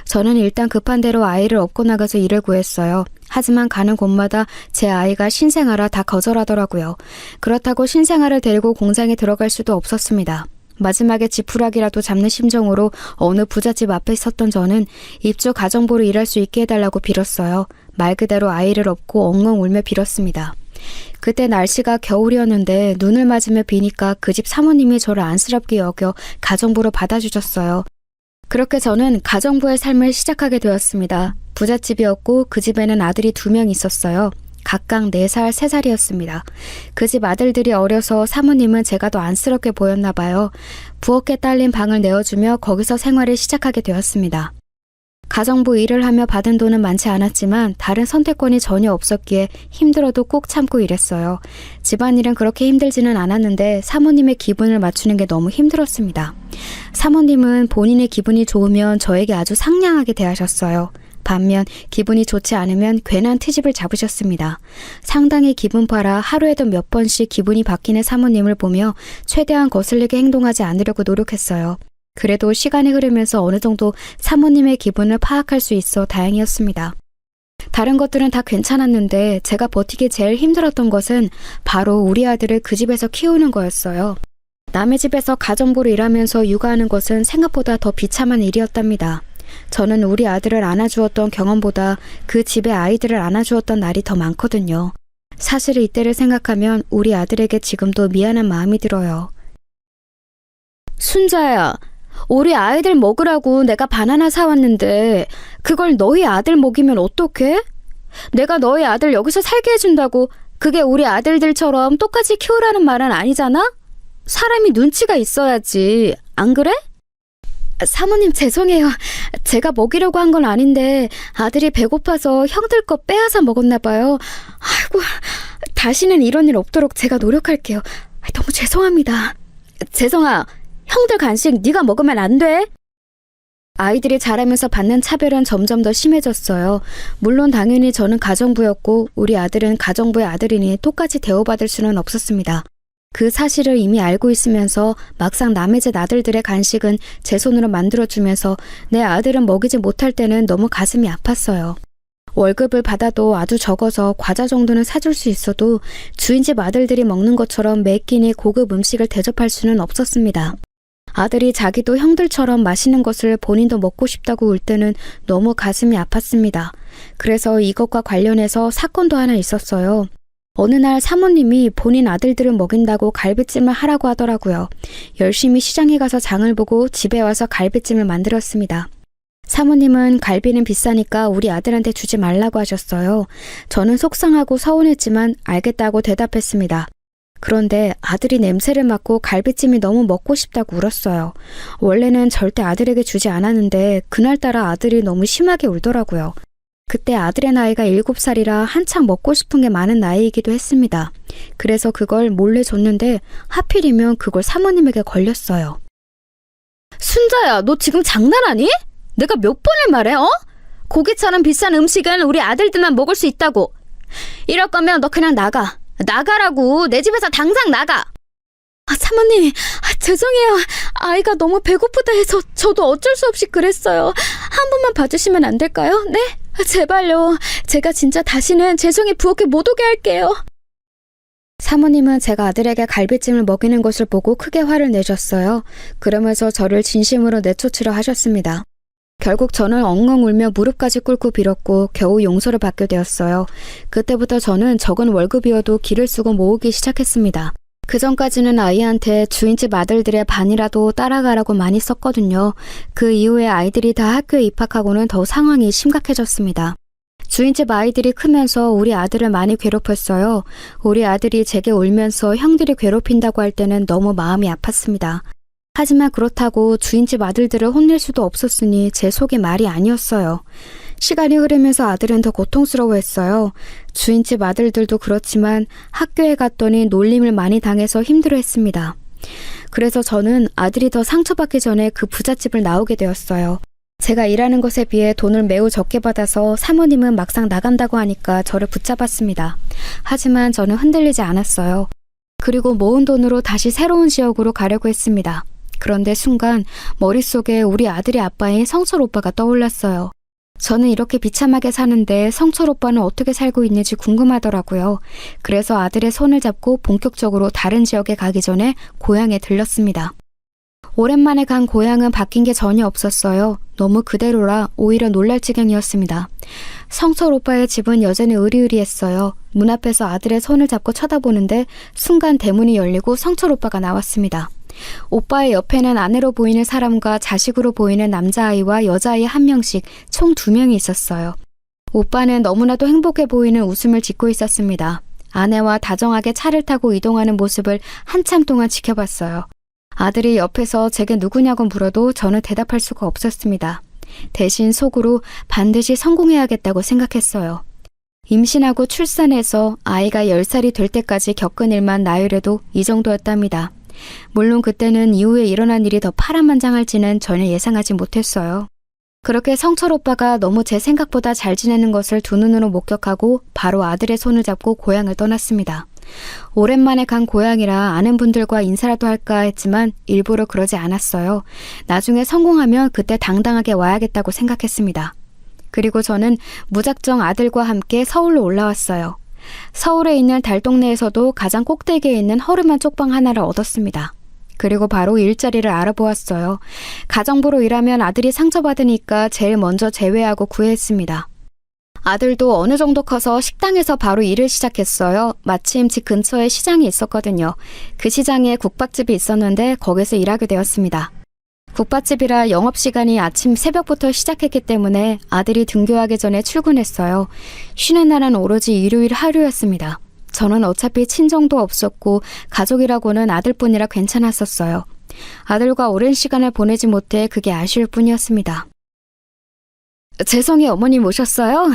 저는 일단 급한 대로 아이를 업고 나가서 일을 구했어요. 하지만 가는 곳마다 제 아이가 신생아라 다 거절하더라고요. 그렇다고 신생아를 데리고 공장에 들어갈 수도 없었습니다. 마지막에 지푸라기라도 잡는 심정으로 어느 부잣집 앞에 섰던 저는 입주 가정부로 일할 수 있게 해달라고 빌었어요. 말 그대로 아이를 업고 엉엉 울며 빌었습니다. 그때 날씨가 겨울이었는데 눈을 맞으며 비니까 그 집 사모님이 저를 안쓰럽게 여겨 가정부로 받아주셨어요. 그렇게 저는 가정부의 삶을 시작하게 되었습니다. 부잣집이었고 그 집에는 아들이 2명 있었어요. 각각 4살, 3살이었습니다. 그 집 아들들이 어려서 사모님은 제가 더 안쓰럽게 보였나 봐요. 부엌에 딸린 방을 내어주며 거기서 생활을 시작하게 되었습니다. 가정부 일을 하며 받은 돈은 많지 않았지만 다른 선택권이 전혀 없었기에 힘들어도 꾹 참고 일했어요. 집안일은 그렇게 힘들지는 않았는데 사모님의 기분을 맞추는 게 너무 힘들었습니다. 사모님은 본인의 기분이 좋으면 저에게 아주 상냥하게 대하셨어요. 반면 기분이 좋지 않으면 괜한 트집을 잡으셨습니다. 상당히 기분파라 하루에도 몇 번씩 기분이 바뀌는 사모님을 보며 최대한 거슬리게 행동하지 않으려고 노력했어요. 그래도 시간이 흐르면서 어느 정도 사모님의 기분을 파악할 수 있어 다행이었습니다. 다른 것들은 다 괜찮았는데 제가 버티기 제일 힘들었던 것은 바로 우리 아들을 그 집에서 키우는 거였어요. 남의 집에서 가정부로 일하면서 육아하는 것은 생각보다 더 비참한 일이었답니다. 저는 우리 아들을 안아주었던 경험보다 그 집의 아이들을 안아주었던 날이 더 많거든요. 사실 이때를 생각하면 우리 아들에게 지금도 미안한 마음이 들어요. 순자야, 우리 아이들 먹으라고 내가 바나나 사왔는데 그걸 너희 아들 먹이면 어떡해? 내가 너희 아들 여기서 살게 해준다고 그게 우리 아들들처럼 똑같이 키우라는 말은 아니잖아? 사람이 눈치가 있어야지, 안 그래? 사모님 죄송해요. 제가 먹이려고 한 건 아닌데 아들이 배고파서 형들 거 빼앗아 먹었나 봐요. 아이고, 다시는 이런 일 없도록 제가 노력할게요. 너무 죄송합니다. 재성아, 형들 간식 네가 먹으면 안 돼. 아이들이 자라면서 받는 차별은 점점 더 심해졌어요. 물론 당연히 저는 가정부였고 우리 아들은 가정부의 아들이니 똑같이 대우받을 수는 없었습니다. 그 사실을 이미 알고 있으면서 막상 남의 집 아들들의 간식은 제 손으로 만들어주면서 내 아들은 먹이지 못할 때는 너무 가슴이 아팠어요. 월급을 받아도 아주 적어서 과자 정도는 사줄 수 있어도 주인집 아들들이 먹는 것처럼 매 끼니 고급 음식을 대접할 수는 없었습니다. 아들이 자기도 형들처럼 맛있는 것을 본인도 먹고 싶다고 울 때는 너무 가슴이 아팠습니다. 그래서 이것과 관련해서 사건도 하나 있었어요. 어느 날 사모님이 본인 아들들을 먹인다고 갈비찜을 하라고 하더라고요. 열심히 시장에 가서 장을 보고 집에 와서 갈비찜을 만들었습니다. 사모님은 갈비는 비싸니까 우리 아들한테 주지 말라고 하셨어요. 저는 속상하고 서운했지만 알겠다고 대답했습니다. 그런데 아들이 냄새를 맡고 갈비찜이 너무 먹고 싶다고 울었어요. 원래는 절대 아들에게 주지 않았는데 그날따라 아들이 너무 심하게 울더라고요. 그때 아들의 나이가 7살이라 한창 먹고 싶은 게 많은 나이이기도 했습니다. 그래서 그걸 몰래 줬는데 하필이면 그걸 사모님에게 걸렸어요. 순자야, 너 지금 장난하니? 내가 몇 번을 말해, 어? 고기처럼 비싼 음식은 우리 아들들만 먹을 수 있다고. 이럴 거면 너 그냥 나가. 나가라고. 내 집에서 당장 나가. 사모님, 죄송해요. 아이가 너무 배고프다 해서 저도 어쩔 수 없이 그랬어요. 한 번만 봐주시면 안 될까요? 네? 제발요. 제가 진짜 다시는 제 성에 부엌에 못 오게 할게요. 사모님은 제가 아들에게 갈비찜을 먹이는 것을 보고 크게 화를 내셨어요. 그러면서 저를 진심으로 내쫓으려 하셨습니다. 결국 저는 엉엉 울며 무릎까지 꿇고 빌었고 겨우 용서를 받게 되었어요. 그때부터 저는 적은 월급이어도 기를 쓰고 모으기 시작했습니다. 그 전까지는 아이한테 주인집 아들들의 반이라도 따라가라고 많이 썼거든요. 그 이후에 아이들이 다 학교에 입학하고는 더 상황이 심각해졌습니다. 주인집 아이들이 크면서 우리 아들을 많이 괴롭혔어요. 우리 아들이 제게 울면서 형들이 괴롭힌다고 할 때는 너무 마음이 아팠습니다. 하지만 그렇다고 주인집 아들들을 혼낼 수도 없었으니 제 속이 말이 아니었어요. 시간이 흐르면서 아들은 더 고통스러워했어요. 주인집 아들들도 그렇지만 학교에 갔더니 놀림을 많이 당해서 힘들어했습니다. 그래서 저는 아들이 더 상처받기 전에 그 부잣집을 나오게 되었어요. 제가 일하는 것에 비해 돈을 매우 적게 받아서 사모님은 막상 나간다고 하니까 저를 붙잡았습니다. 하지만 저는 흔들리지 않았어요. 그리고 모은 돈으로 다시 새로운 지역으로 가려고 했습니다. 그런데 순간 머릿속에 우리 아들의 아빠인 성철 오빠가 떠올랐어요. 저는 이렇게 비참하게 사는데 성철 오빠는 어떻게 살고 있는지 궁금하더라고요. 그래서 아들의 손을 잡고 본격적으로 다른 지역에 가기 전에 고향에 들렀습니다. 오랜만에 간 고향은 바뀐 게 전혀 없었어요. 너무 그대로라 오히려 놀랄 지경이었습니다. 성철 오빠의 집은 여전히 으리으리했어요. 문 앞에서 아들의 손을 잡고 쳐다보는데 순간 대문이 열리고 성철 오빠가 나왔습니다. 오빠의 옆에는 아내로 보이는 사람과 자식으로 보이는 남자아이와 여자아이 1명씩 총 2명이 있었어요. 오빠는 너무나도 행복해 보이는 웃음을 짓고 있었습니다. 아내와 다정하게 차를 타고 이동하는 모습을 한참 동안 지켜봤어요. 아들이 옆에서 제게 누구냐고 물어도 저는 대답할 수가 없었습니다. 대신 속으로 반드시 성공해야겠다고 생각했어요. 임신하고 출산해서 아이가 10살이 될 때까지 겪은 일만 나열해도 이 정도였답니다. 물론 그때는 이후에 일어난 일이 더 파란만장할지는 전혀 예상하지 못했어요. 그렇게 성철 오빠가 너무 제 생각보다 잘 지내는 것을 두 눈으로 목격하고 바로 아들의 손을 잡고 고향을 떠났습니다. 오랜만에 간 고향이라 아는 분들과 인사라도 할까 했지만 일부러 그러지 않았어요. 나중에 성공하면 그때 당당하게 와야겠다고 생각했습니다. 그리고 저는 무작정 아들과 함께 서울로 올라왔어요. 서울에 있는 달동네에서도 가장 꼭대기에 있는 허름한 쪽방 하나를 얻었습니다. 그리고 바로 일자리를 알아보았어요. 가정부로 일하면 아들이 상처받으니까 제일 먼저 제외하고 구했습니다. 아들도 어느 정도 커서 식당에서 바로 일을 시작했어요. 마침 집 근처에 시장이 있었거든요. 그 시장에 국밥집이 있었는데 거기서 일하게 되었습니다. 국밥집이라 영업시간이 아침 새벽부터 시작했기 때문에 아들이 등교하기 전에 출근했어요. 쉬는 날은 오로지 일요일 하루였습니다. 저는 어차피 친정도 없었고 가족이라고는 아들뿐이라 괜찮았었어요. 아들과 오랜 시간을 보내지 못해 그게 아쉬울 뿐이었습니다. 재성이 어머님 오셨어요?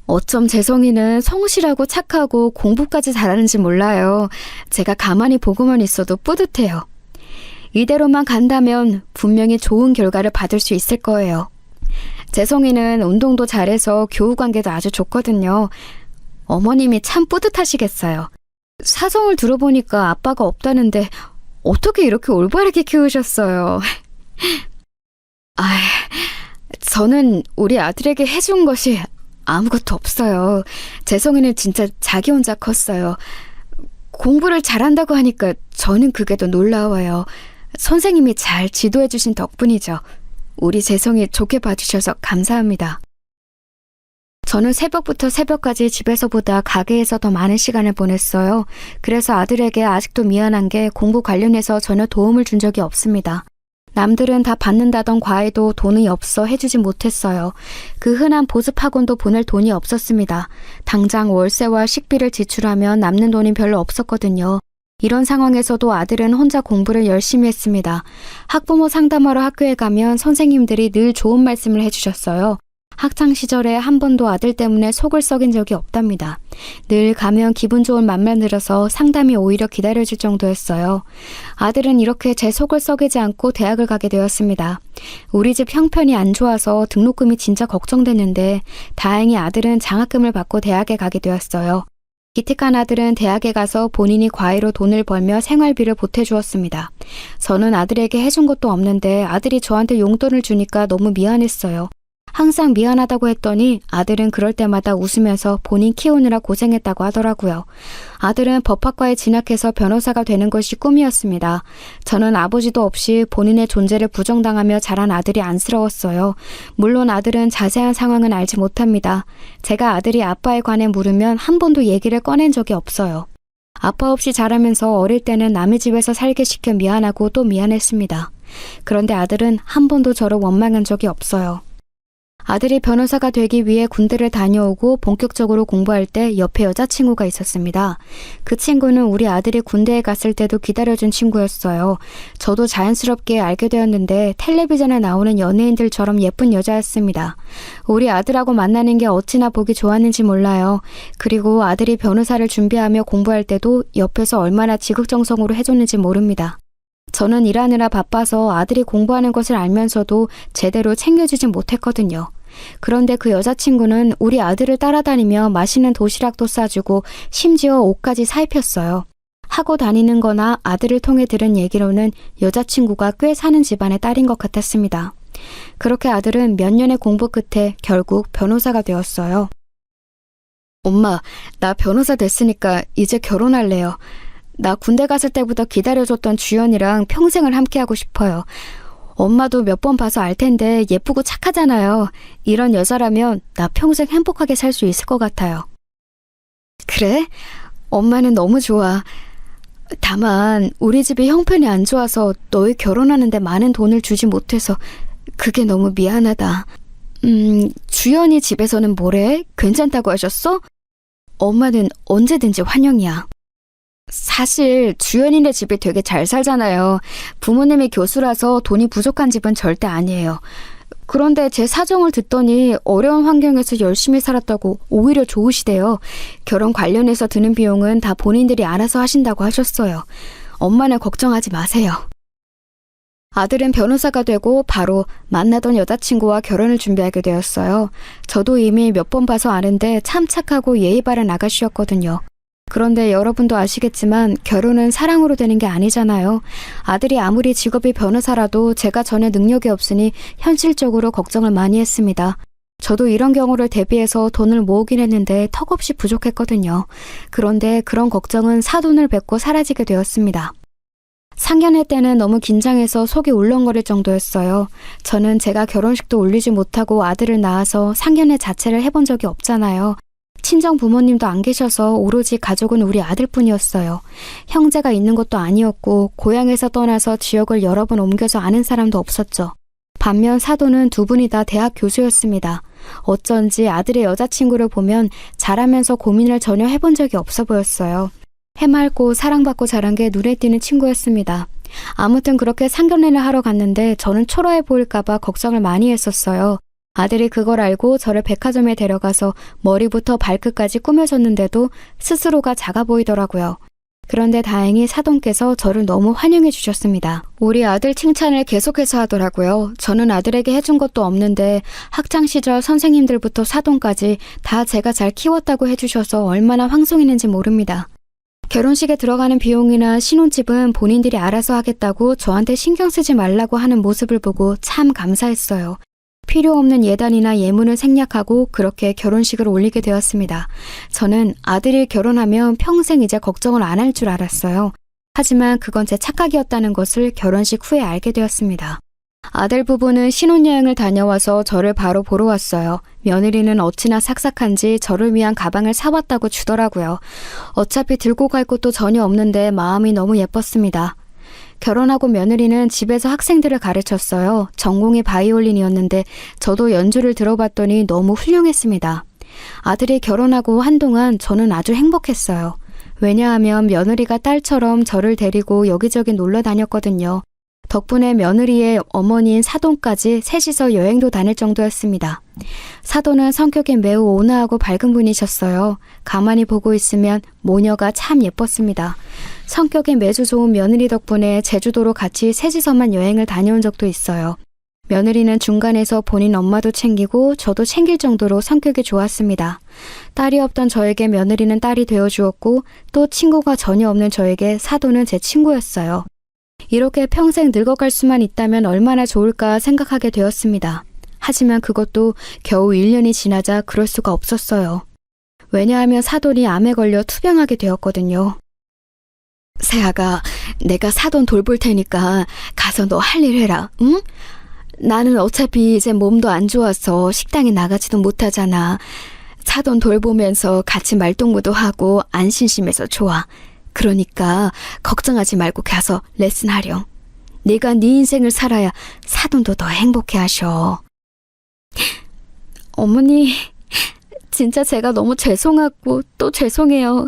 어쩜 재성이는 성실하고 착하고 공부까지 잘하는지 몰라요. 제가 가만히 보고만 있어도 뿌듯해요. 이대로만 간다면 분명히 좋은 결과를 받을 수 있을 거예요. 재성이는 운동도 잘해서 교우 관계도 아주 좋거든요. 어머님이 참 뿌듯하시겠어요. 사정을 들어보니까 아빠가 없다는데 어떻게 이렇게 올바르게 키우셨어요? 저는 우리 아들에게 해준 것이 아무것도 없어요. 재성이는 진짜 자기 혼자 컸어요. 공부를 잘한다고 하니까 저는 그게 더 놀라워요. 선생님이 잘 지도해 주신 덕분이죠. 우리 재성이 좋게 봐주셔서 감사합니다. 저는 새벽부터 새벽까지 집에서 보다 가게에서 더 많은 시간을 보냈어요. 그래서 아들에게 아직도 미안한 게 공부 관련해서 전혀 도움을 준 적이 없습니다. 남들은 다 받는다던 과외도 돈이 없어 해주지 못했어요. 그 흔한 보습학원도 보낼 돈이 없었습니다. 당장 월세와 식비를 지출하면 남는 돈이 별로 없었거든요. 이런 상황에서도 아들은 혼자 공부를 열심히 했습니다. 학부모 상담하러 학교에 가면 선생님들이 늘 좋은 말씀을 해주셨어요. 학창시절에 한 번도 아들 때문에 속을 썩인 적이 없답니다. 늘 가면 기분 좋은 맘만 들어서 상담이 오히려 기다려질 정도였어요. 아들은 이렇게 제 속을 썩이지 않고 대학을 가게 되었습니다. 우리 집 형편이 안 좋아서 등록금이 진짜 걱정됐는데 다행히 아들은 장학금을 받고 대학에 가게 되었어요. 기특한 아들은 대학에 가서 본인이 과외로 돈을 벌며 생활비를 보태주었습니다. 저는 아들에게 해준 것도 없는데 아들이 저한테 용돈을 주니까 너무 미안했어요. 항상 미안하다고 했더니 아들은 그럴 때마다 웃으면서 본인 키우느라 고생했다고 하더라고요. 아들은 법학과에 진학해서 변호사가 되는 것이 꿈이었습니다. 저는 아버지도 없이 본인의 존재를 부정당하며 자란 아들이 안쓰러웠어요. 물론 아들은 자세한 상황은 알지 못합니다. 제가 아들이 아빠에 관해 물으면 한 번도 얘기를 꺼낸 적이 없어요. 아빠 없이 자라면서 어릴 때는 남의 집에서 살게 시켜 미안하고 또 미안했습니다. 그런데 아들은 한 번도 저를 원망한 적이 없어요. 아들이 변호사가 되기 위해 군대를 다녀오고 본격적으로 공부할 때 옆에 여자친구가 있었습니다. 그 친구는 우리 아들이 군대에 갔을 때도 기다려준 친구였어요. 저도 자연스럽게 알게 되었는데 텔레비전에 나오는 연예인들처럼 예쁜 여자였습니다. 우리 아들하고 만나는 게 어찌나 보기 좋았는지 몰라요. 그리고 아들이 변호사를 준비하며 공부할 때도 옆에서 얼마나 지극정성으로 해줬는지 모릅니다. 저는 일하느라 바빠서 아들이 공부하는 것을 알면서도 제대로 챙겨주지 못했거든요. 그런데 그 여자친구는 우리 아들을 따라다니며 맛있는 도시락도 싸주고 심지어 옷까지 사입혔어요. 하고 다니는 거나 아들을 통해 들은 얘기로는 여자친구가 꽤 사는 집안의 딸인 것 같았습니다. 그렇게 아들은 몇 년의 공부 끝에 결국 변호사가 되었어요. 엄마, 나 변호사 됐으니까 이제 결혼할래요. 나 군대 갔을 때부터 기다려줬던 주연이랑 평생을 함께하고 싶어요. 엄마도 몇 번 봐서 알 텐데 예쁘고 착하잖아요. 이런 여자라면 나 평생 행복하게 살 수 있을 것 같아요. 그래? 엄마는 너무 좋아. 다만 우리 집이 형편이 안 좋아서 너희 결혼하는데 많은 돈을 주지 못해서 그게 너무 미안하다. 주연이 집에서는 뭐래? 괜찮다고 하셨어? 엄마는 언제든지 환영이야. 사실 주연이네 집이 되게 잘 살잖아요. 부모님이 교수라서 돈이 부족한 집은 절대 아니에요. 그런데 제 사정을 듣더니 어려운 환경에서 열심히 살았다고 오히려 좋으시대요. 결혼 관련해서 드는 비용은 다 본인들이 알아서 하신다고 하셨어요. 엄마는 걱정하지 마세요. 아들은 변호사가 되고 바로 만나던 여자친구와 결혼을 준비하게 되었어요. 저도 이미 몇 번 봐서 아는데 참 착하고 예의 바른 아가씨였거든요. 그런데 여러분도 아시겠지만 결혼은 사랑으로 되는 게 아니잖아요. 아들이 아무리 직업이 변호사라도 제가 전혀 능력이 없으니 현실적으로 걱정을 많이 했습니다. 저도 이런 경우를 대비해서 돈을 모으긴 했는데 턱없이 부족했거든요. 그런데 그런 걱정은 사돈을 뵙고 사라지게 되었습니다. 상견례 때는 너무 긴장해서 속이 울렁거릴 정도였어요. 저는 제가 결혼식도 올리지 못하고 아들을 낳아서 상견례 자체를 해본 적이 없잖아요. 친정 부모님도 안 계셔서 오로지 가족은 우리 아들뿐이었어요. 형제가 있는 것도 아니었고 고향에서 떠나서 지역을 여러 번 옮겨서 아는 사람도 없었죠. 반면 사돈은 두 분이 다 대학 교수였습니다. 어쩐지 아들의 여자친구를 보면 자라면서 고민을 전혀 해본 적이 없어 보였어요. 해맑고 사랑받고 자란 게 눈에 띄는 친구였습니다. 아무튼 그렇게 상견례를 하러 갔는데 저는 초라해 보일까봐 걱정을 많이 했었어요. 아들이 그걸 알고 저를 백화점에 데려가서 머리부터 발끝까지 꾸며줬는데도 스스로가 작아 보이더라고요. 그런데 다행히 사돈께서 저를 너무 환영해 주셨습니다. 우리 아들 칭찬을 계속해서 하더라고요. 저는 아들에게 해준 것도 없는데 학창시절 선생님들부터 사돈까지 다 제가 잘 키웠다고 해주셔서 얼마나 황송했는지 모릅니다. 결혼식에 들어가는 비용이나 신혼집은 본인들이 알아서 하겠다고 저한테 신경 쓰지 말라고 하는 모습을 보고 참 감사했어요. 필요 없는 예단이나 예물을 생략하고 그렇게 결혼식을 올리게 되었습니다. 저는 아들이 결혼하면 평생 이제 걱정을 안 할 줄 알았어요. 하지만 그건 제 착각이었다는 것을 결혼식 후에 알게 되었습니다. 아들 부부는 신혼여행을 다녀와서 저를 바로 보러 왔어요. 며느리는 어찌나 삭삭한지 저를 위한 가방을 사왔다고 주더라고요. 어차피 들고 갈 곳도 전혀 없는데 마음이 너무 예뻤습니다. 결혼하고 며느리는 집에서 학생들을 가르쳤어요. 전공이 바이올린이었는데 저도 연주를 들어봤더니 너무 훌륭했습니다. 아들이 결혼하고 한동안 저는 아주 행복했어요. 왜냐하면 며느리가 딸처럼 저를 데리고 여기저기 놀러 다녔거든요. 덕분에 며느리의 어머니인 사돈까지 셋이서 여행도 다닐 정도였습니다. 사돈은 성격이 매우 온화하고 밝은 분이셨어요. 가만히 보고 있으면 모녀가 참 예뻤습니다. 성격이 매주 좋은 며느리 덕분에 제주도로 같이 셋이서만 여행을 다녀온 적도 있어요. 며느리는 중간에서 본인 엄마도 챙기고 저도 챙길 정도로 성격이 좋았습니다. 딸이 없던 저에게 며느리는 딸이 되어주었고 또 친구가 전혀 없는 저에게 사돈은 제 친구였어요. 이렇게 평생 늙어갈 수만 있다면 얼마나 좋을까 생각하게 되었습니다. 하지만 그것도 겨우 1년이 지나자 그럴 수가 없었어요. 왜냐하면 사돈이 암에 걸려 투병하게 되었거든요. 세아가, 내가 사돈 돌볼 테니까 가서 너 할 일 해라, 응? 나는 어차피 이제 몸도 안 좋아서 식당에 나가지도 못하잖아. 사돈 돌보면서 같이 말동무도 하고 안 심심해서 좋아. 그러니까 걱정하지 말고 가서 레슨하렴. 네가 네 인생을 살아야 사돈도 더 행복해 하셔. 어머니, 진짜 제가 너무 죄송하고 또 죄송해요.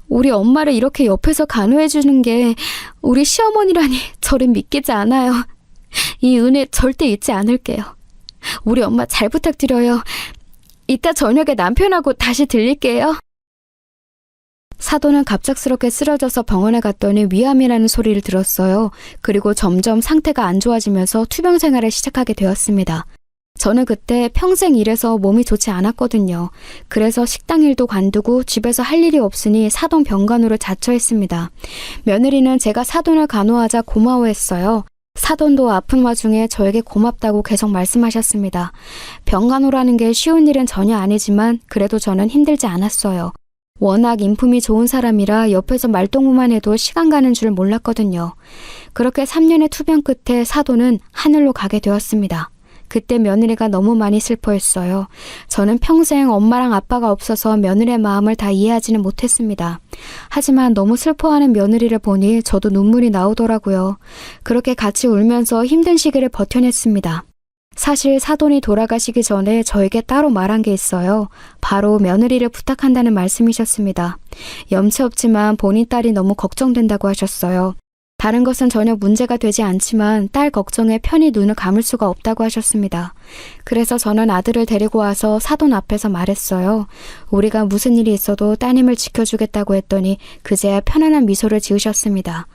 우리 엄마를 이렇게 옆에서 간호해 주는 게 우리 시어머니라니 저를 믿기지 않아요. 이 은혜 절대 잊지 않을게요. 우리 엄마 잘 부탁드려요. 이따 저녁에 남편하고 다시 들릴게요. 사돈은 갑작스럽게 쓰러져서 병원에 갔더니 위암이라는 소리를 들었어요. 그리고 점점 상태가 안 좋아지면서 투병 생활을 시작하게 되었습니다. 저는 그때 평생 일해서 몸이 좋지 않았거든요. 그래서 식당 일도 관두고 집에서 할 일이 없으니 사돈 병간호를 자처했습니다. 며느리는 제가 사돈을 간호하자 고마워했어요. 사돈도 아픈 와중에 저에게 고맙다고 계속 말씀하셨습니다. 병간호라는 게 쉬운 일은 전혀 아니지만 그래도 저는 힘들지 않았어요. 워낙 인품이 좋은 사람이라 옆에서 말동무만 해도 시간 가는 줄 몰랐거든요. 그렇게 3년의 투병 끝에 사돈은 하늘로 가게 되었습니다. 그때 며느리가 너무 많이 슬퍼했어요. 저는 평생 엄마랑 아빠가 없어서 며느리의 마음을 다 이해하지는 못했습니다. 하지만 너무 슬퍼하는 며느리를 보니 저도 눈물이 나오더라고요. 그렇게 같이 울면서 힘든 시기를 버텨냈습니다. 사실 사돈이 돌아가시기 전에 저에게 따로 말한 게 있어요. 바로 며느리를 부탁한다는 말씀이셨습니다. 염치 없지만 본인 딸이 너무 걱정된다고 하셨어요. 다른 것은 전혀 문제가 되지 않지만 딸 걱정에 편히 눈을 감을 수가 없다고 하셨습니다. 그래서 저는 아들을 데리고 와서 사돈 앞에서 말했어요. 우리가 무슨 일이 있어도 따님을 지켜주겠다고 했더니 그제야 편안한 미소를 지으셨습니다.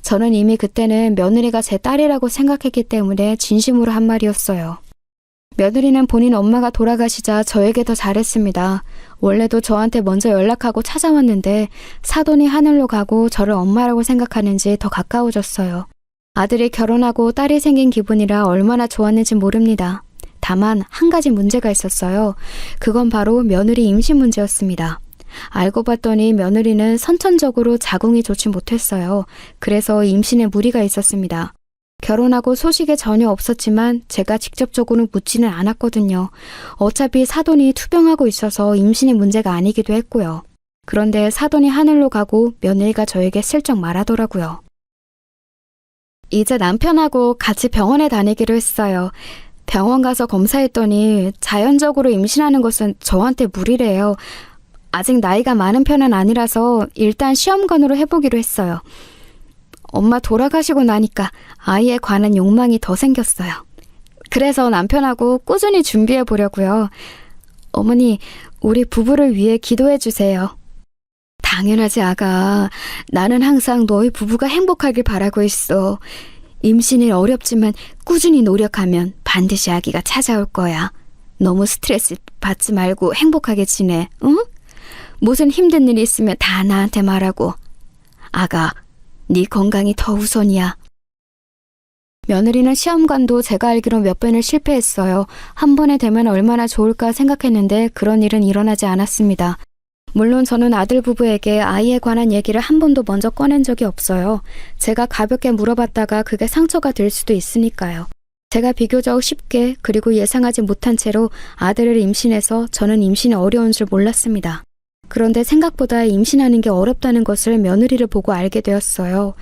저는 이미 그때는 며느리가 제 딸이라고 생각했기 때문에 진심으로 한 말이었어요. 며느리는 본인 엄마가 돌아가시자 저에게 더 잘했습니다. 원래도 저한테 먼저 연락하고 찾아왔는데 사돈이 하늘로 가고 저를 엄마라고 생각하는지 더 가까워졌어요. 아들이 결혼하고 딸이 생긴 기분이라 얼마나 좋았는지 모릅니다. 다만 한 가지 문제가 있었어요. 그건 바로 며느리 임신 문제였습니다. 알고 봤더니 며느리는 선천적으로 자궁이 좋지 못했어요. 그래서 임신에 무리가 있었습니다. 결혼하고 소식이 전혀 없었지만 제가 직접적으로 묻지는 않았거든요. 어차피 사돈이 투병하고 있어서 임신이 문제가 아니기도 했고요. 그런데 사돈이 하늘로 가고 며느리가 저에게 슬쩍 말하더라고요. 이제 남편하고 같이 병원에 다니기로 했어요. 병원 가서 검사했더니 자연적으로 임신하는 것은 저한테 무리래요. 아직 나이가 많은 편은 아니라서 일단 시험관으로 해보기로 했어요. 엄마 돌아가시고 나니까 아이에 관한 욕망이 더 생겼어요. 그래서 남편하고 꾸준히 준비해 보려고요. 어머니, 우리 부부를 위해 기도해 주세요. 당연하지, 아가. 나는 항상 너희 부부가 행복하길 바라고 있어. 임신이 어렵지만 꾸준히 노력하면 반드시 아기가 찾아올 거야. 너무 스트레스 받지 말고 행복하게 지내, 응? 무슨 힘든 일이 있으면 다 나한테 말하고. 아가, 네 건강이 더 우선이야. 며느리는 시험관도 제가 알기로 몇 번을 실패했어요. 한 번에 되면 얼마나 좋을까 생각했는데 그런 일은 일어나지 않았습니다. 물론 저는 아들 부부에게 아이에 관한 얘기를 한 번도 먼저 꺼낸 적이 없어요. 제가 가볍게 물어봤다가 그게 상처가 될 수도 있으니까요. 제가 비교적 쉽게 그리고 예상하지 못한 채로 아들을 임신해서 저는 임신이 어려운 줄 몰랐습니다. 그런데 생각보다 임신하는 게 어렵다는 것을 며느리를 보고 알게 되었어요.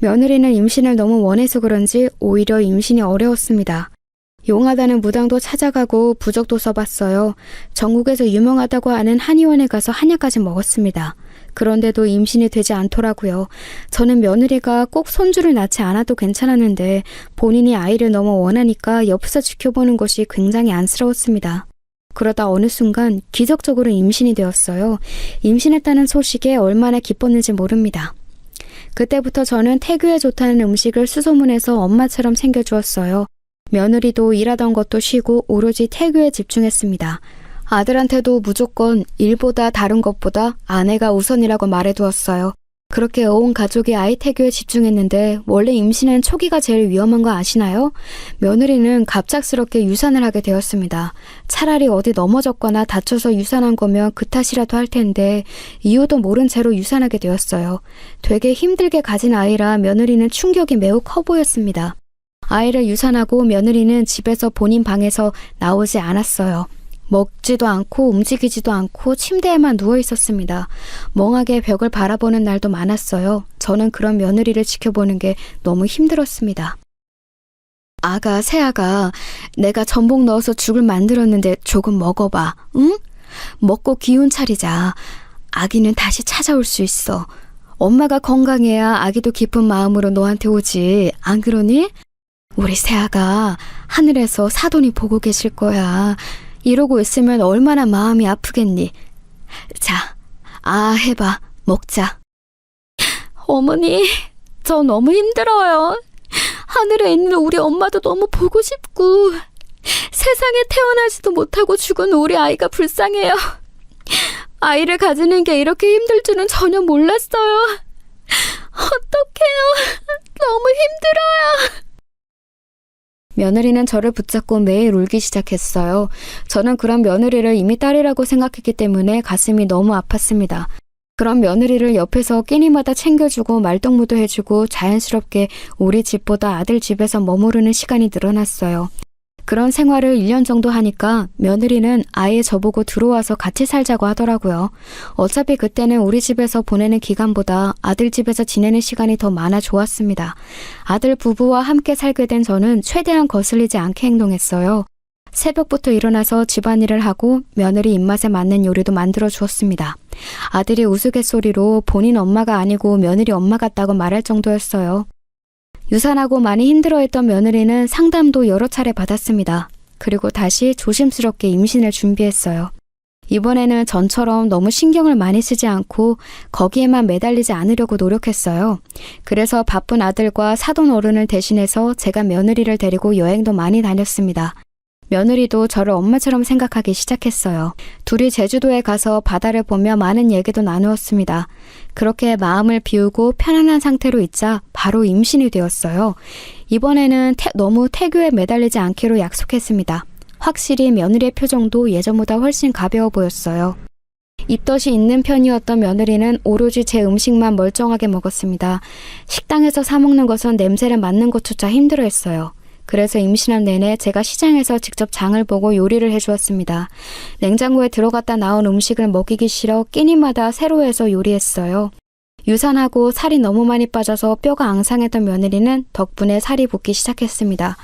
며느리는 임신을 너무 원해서 그런지 오히려 임신이 어려웠습니다. 용하다는 무당도 찾아가고 부적도 써봤어요. 전국에서 유명하다고 하는 한의원에 가서 한약까지 먹었습니다. 그런데도 임신이 되지 않더라고요. 저는 며느리가 꼭 손주를 낳지 않아도 괜찮았는데 본인이 아이를 너무 원하니까 옆에서 지켜보는 것이 굉장히 안쓰러웠습니다. 그러다 어느 순간 기적적으로 임신이 되었어요. 임신했다는 소식에 얼마나 기뻤는지 모릅니다. 그때부터 저는 태교에 좋다는 음식을 수소문해서 엄마처럼 챙겨주었어요. 며느리도 일하던 것도 쉬고 오로지 태교에 집중했습니다. 아들한테도 무조건 일보다 다른 것보다 아내가 우선이라고 말해두었어요. 그렇게 온 가족이 아이 태교에 집중했는데 원래 임신은 초기가 제일 위험한 거 아시나요? 며느리는 갑작스럽게 유산을 하게 되었습니다. 차라리 어디 넘어졌거나 다쳐서 유산한 거면 그 탓이라도 할 텐데 이유도 모른 채로 유산하게 되었어요. 되게 힘들게 가진 아이라 며느리는 충격이 매우 커 보였습니다. 아이를 유산하고 며느리는 집에서 본인 방에서 나오지 않았어요. 먹지도 않고 움직이지도 않고 침대에만 누워 있었습니다. 멍하게 벽을 바라보는 날도 많았어요. 저는 그런 며느리를 지켜보는 게 너무 힘들었습니다. 아가, 새아가, 내가 전복 넣어서 죽을 만들었는데 조금 먹어봐, 응? 먹고 기운 차리자. 아기는 다시 찾아올 수 있어. 엄마가 건강해야 아기도 기쁜 마음으로 너한테 오지. 안 그러니? 우리 새아가 하늘에서 사돈이 보고 계실 거야. 이러고 있으면 얼마나 마음이 아프겠니? 자, 해봐. 먹자. 어머니, 저 너무 힘들어요. 하늘에 있는 우리 엄마도 너무 보고 싶고 세상에 태어나지도 못하고 죽은 우리 아이가 불쌍해요. 아이를 가지는 게 이렇게 힘들 줄은 전혀 몰랐어요. 어떡해요. 너무 힘들어요. 며느리는 저를 붙잡고 매일 울기 시작했어요. 저는 그런 며느리를 이미 딸이라고 생각했기 때문에 가슴이 너무 아팠습니다. 그런 며느리를 옆에서 끼니마다 챙겨주고 말동무도 해주고 자연스럽게 우리 집보다 아들 집에서 머무르는 시간이 늘어났어요. 그런 생활을 1년 정도 하니까 며느리는 아예 저보고 들어와서 같이 살자고 하더라고요. 어차피 그때는 우리 집에서 보내는 기간보다 아들 집에서 지내는 시간이 더 많아 좋았습니다. 아들 부부와 함께 살게 된 저는 최대한 거슬리지 않게 행동했어요. 새벽부터 일어나서 집안일을 하고 며느리 입맛에 맞는 요리도 만들어 주었습니다. 아들이 우스갯소리로 본인 엄마가 아니고 며느리 엄마 같다고 말할 정도였어요. 유산하고 많이 힘들어했던 며느리는 상담도 여러 차례 받았습니다. 그리고 다시 조심스럽게 임신을 준비했어요. 이번에는 전처럼 너무 신경을 많이 쓰지 않고 거기에만 매달리지 않으려고 노력했어요. 그래서 바쁜 아들과 사돈 어른을 대신해서 제가 며느리를 데리고 여행도 많이 다녔습니다. 며느리도 저를 엄마처럼 생각하기 시작했어요. 둘이 제주도에 가서 바다를 보며 많은 얘기도 나누었습니다. 그렇게 마음을 비우고 편안한 상태로 있자 바로 임신이 되었어요. 이번에는 너무 태교에 매달리지 않기로 약속했습니다. 확실히 며느리의 표정도 예전보다 훨씬 가벼워 보였어요. 입덧이 있는 편이었던 며느리는 오로지 제 음식만 멀쩡하게 먹었습니다. 식당에서 사 먹는 것은 냄새를 맡는 것조차 힘들어했어요. 그래서 임신한 내내 제가 시장에서 직접 장을 보고 요리를 해주었습니다. 냉장고에 들어갔다 나온 음식을 먹이기 싫어 끼니마다 새로 해서 요리했어요. 유산하고 살이 너무 많이 빠져서 뼈가 앙상했던 며느리는 덕분에 살이 붙기 시작했습니다.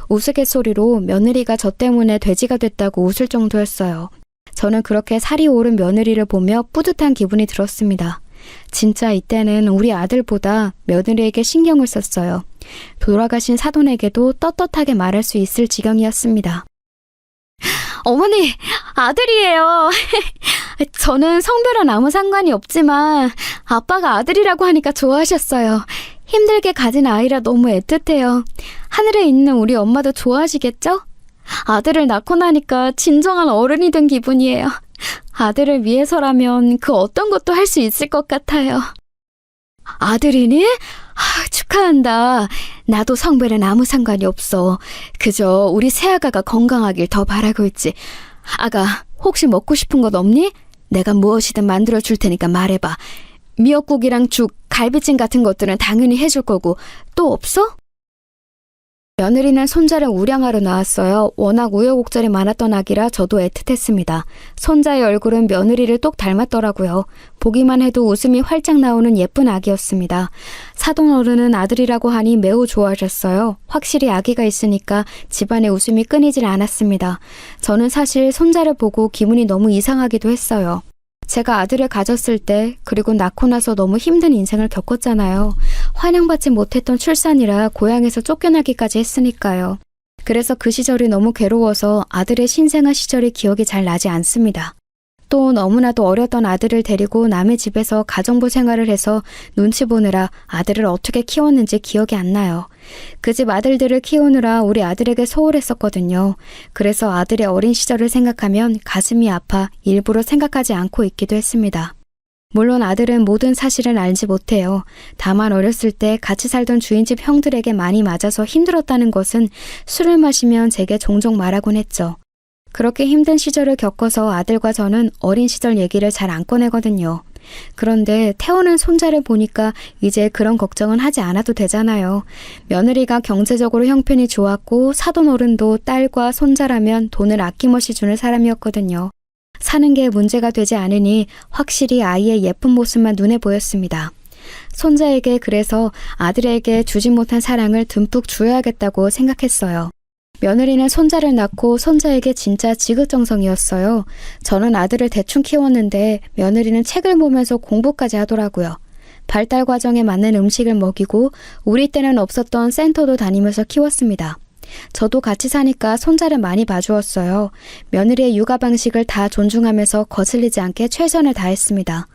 우스갯소리로 며느리가 저 때문에 돼지가 됐다고 웃을 정도였어요. 저는 그렇게 살이 오른 며느리를 보며 뿌듯한 기분이 들었습니다. 진짜 이때는 우리 아들보다 며느리에게 신경을 썼어요. 돌아가신 사돈에게도 떳떳하게 말할 수 있을 지경이었습니다. 어머니, 아들이에요. 저는 성별은 아무 상관이 없지만 아빠가 아들이라고 하니까 좋아하셨어요. 힘들게 가진 아이라 너무 애틋해요. 하늘에 있는 우리 엄마도 좋아하시겠죠? 아들을 낳고 나니까 진정한 어른이 된 기분이에요. 아들을 위해서라면 그 어떤 것도 할 수 있을 것 같아요. 아들이니? 축하한다. 나도 성별은 아무 상관이 없어. 그저 우리 새아가가 건강하길 더 바라고 있지. 아가, 혹시 먹고 싶은 것 없니? 내가 무엇이든 만들어 줄 테니까 말해봐. 미역국이랑 죽, 갈비찜 같은 것들은 당연히 해줄 거고. 또 없어? 며느리는 손자를 우량하러 나왔어요. 워낙 우여곡절이 많았던 아기라 저도 애틋했습니다. 손자의 얼굴은 며느리를 똑 닮았더라고요. 보기만 해도 웃음이 활짝 나오는 예쁜 아기였습니다. 사돈 어른은 아들이라고 하니 매우 좋아하셨어요. 확실히 아기가 있으니까 집안의 웃음이 끊이질 않았습니다. 저는 사실 손자를 보고 기분이 너무 이상하기도 했어요. 제가 아들을 가졌을 때, 그리고 낳고 나서 너무 힘든 인생을 겪었잖아요. 환영받지 못했던 출산이라 고향에서 쫓겨나기까지 했으니까요. 그래서 그 시절이 너무 괴로워서 아들의 신생아 시절이 기억이 잘 나지 않습니다. 또 너무나도 어렸던 아들을 데리고 남의 집에서 가정부 생활을 해서 눈치 보느라 아들을 어떻게 키웠는지 기억이 안 나요. 그 집 아들들을 키우느라 우리 아들에게 소홀했었거든요. 그래서 아들의 어린 시절을 생각하면 가슴이 아파 일부러 생각하지 않고 있기도 했습니다. 물론 아들은 모든 사실은 알지 못해요. 다만 어렸을 때 같이 살던 주인집 형들에게 많이 맞아서 힘들었다는 것은 술을 마시면 제게 종종 말하곤 했죠. 그렇게 힘든 시절을 겪어서 아들과 저는 어린 시절 얘기를 잘 안 꺼내거든요. 그런데 태어난 손자를 보니까 이제 그런 걱정은 하지 않아도 되잖아요. 며느리가 경제적으로 형편이 좋았고 사돈 어른도 딸과 손자라면 돈을 아낌없이 주는 사람이었거든요. 사는 게 문제가 되지 않으니 확실히 아이의 예쁜 모습만 눈에 보였습니다. 손자에게 그래서 아들에게 주지 못한 사랑을 듬뿍 주어야겠다고 생각했어요. 며느리는 손자를 낳고 손자에게 진짜 지극정성이었어요. 저는 아들을 대충 키웠는데 며느리는 책을 보면서 공부까지 하더라고요. 발달 과정에 맞는 음식을 먹이고 우리 때는 없었던 센터도 다니면서 키웠습니다. 저도 같이 사니까 손자를 많이 봐주었어요. 며느리의 육아 방식을 다 존중하면서 거슬리지 않게 최선을 다했습니다.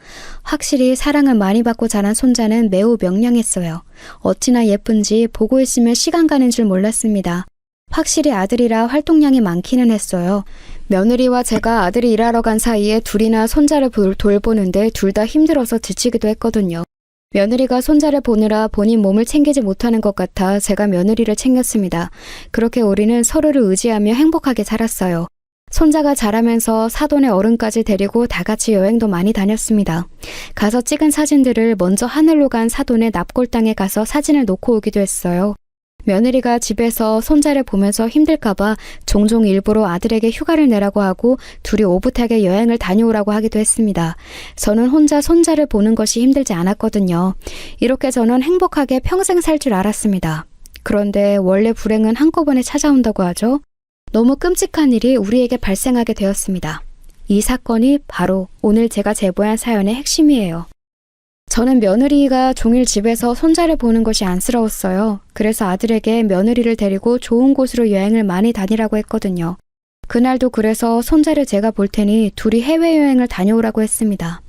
확실히 사랑을 많이 받고 자란 손자는 매우 명랑했어요. 어찌나 예쁜지 보고 있으면 시간 가는 줄 몰랐습니다. 확실히 아들이라 활동량이 많기는 했어요. 며느리와 제가 아들이 일하러 간 사이에 둘이나 손자를 돌보는데 둘 다 힘들어서 지치기도 했거든요. 며느리가 손자를 보느라 본인 몸을 챙기지 못하는 것 같아 제가 며느리를 챙겼습니다. 그렇게 우리는 서로를 의지하며 행복하게 살았어요. 손자가 자라면서 사돈의 어른까지 데리고 다 같이 여행도 많이 다녔습니다. 가서 찍은 사진들을 먼저 하늘로 간 사돈의 납골당에 가서 사진을 놓고 오기도 했어요. 며느리가 집에서 손자를 보면서 힘들까봐 종종 일부러 아들에게 휴가를 내라고 하고 둘이 오붓하게 여행을 다녀오라고 하기도 했습니다. 저는 혼자 손자를 보는 것이 힘들지 않았거든요. 이렇게 저는 행복하게 평생 살 줄 알았습니다. 그런데 원래 불행은 한꺼번에 찾아온다고 하죠. 너무 끔찍한 일이 우리에게 발생하게 되었습니다. 이 사건이 바로 오늘 제가 제보한 사연의 핵심이에요. 저는 며느리가 종일 집에서 손자를 보는 것이 안쓰러웠어요. 그래서 아들에게 며느리를 데리고 좋은 곳으로 여행을 많이 다니라고 했거든요. 그날도 그래서 손자를 제가 볼 테니 둘이 해외여행을 다녀오라고 했습니다.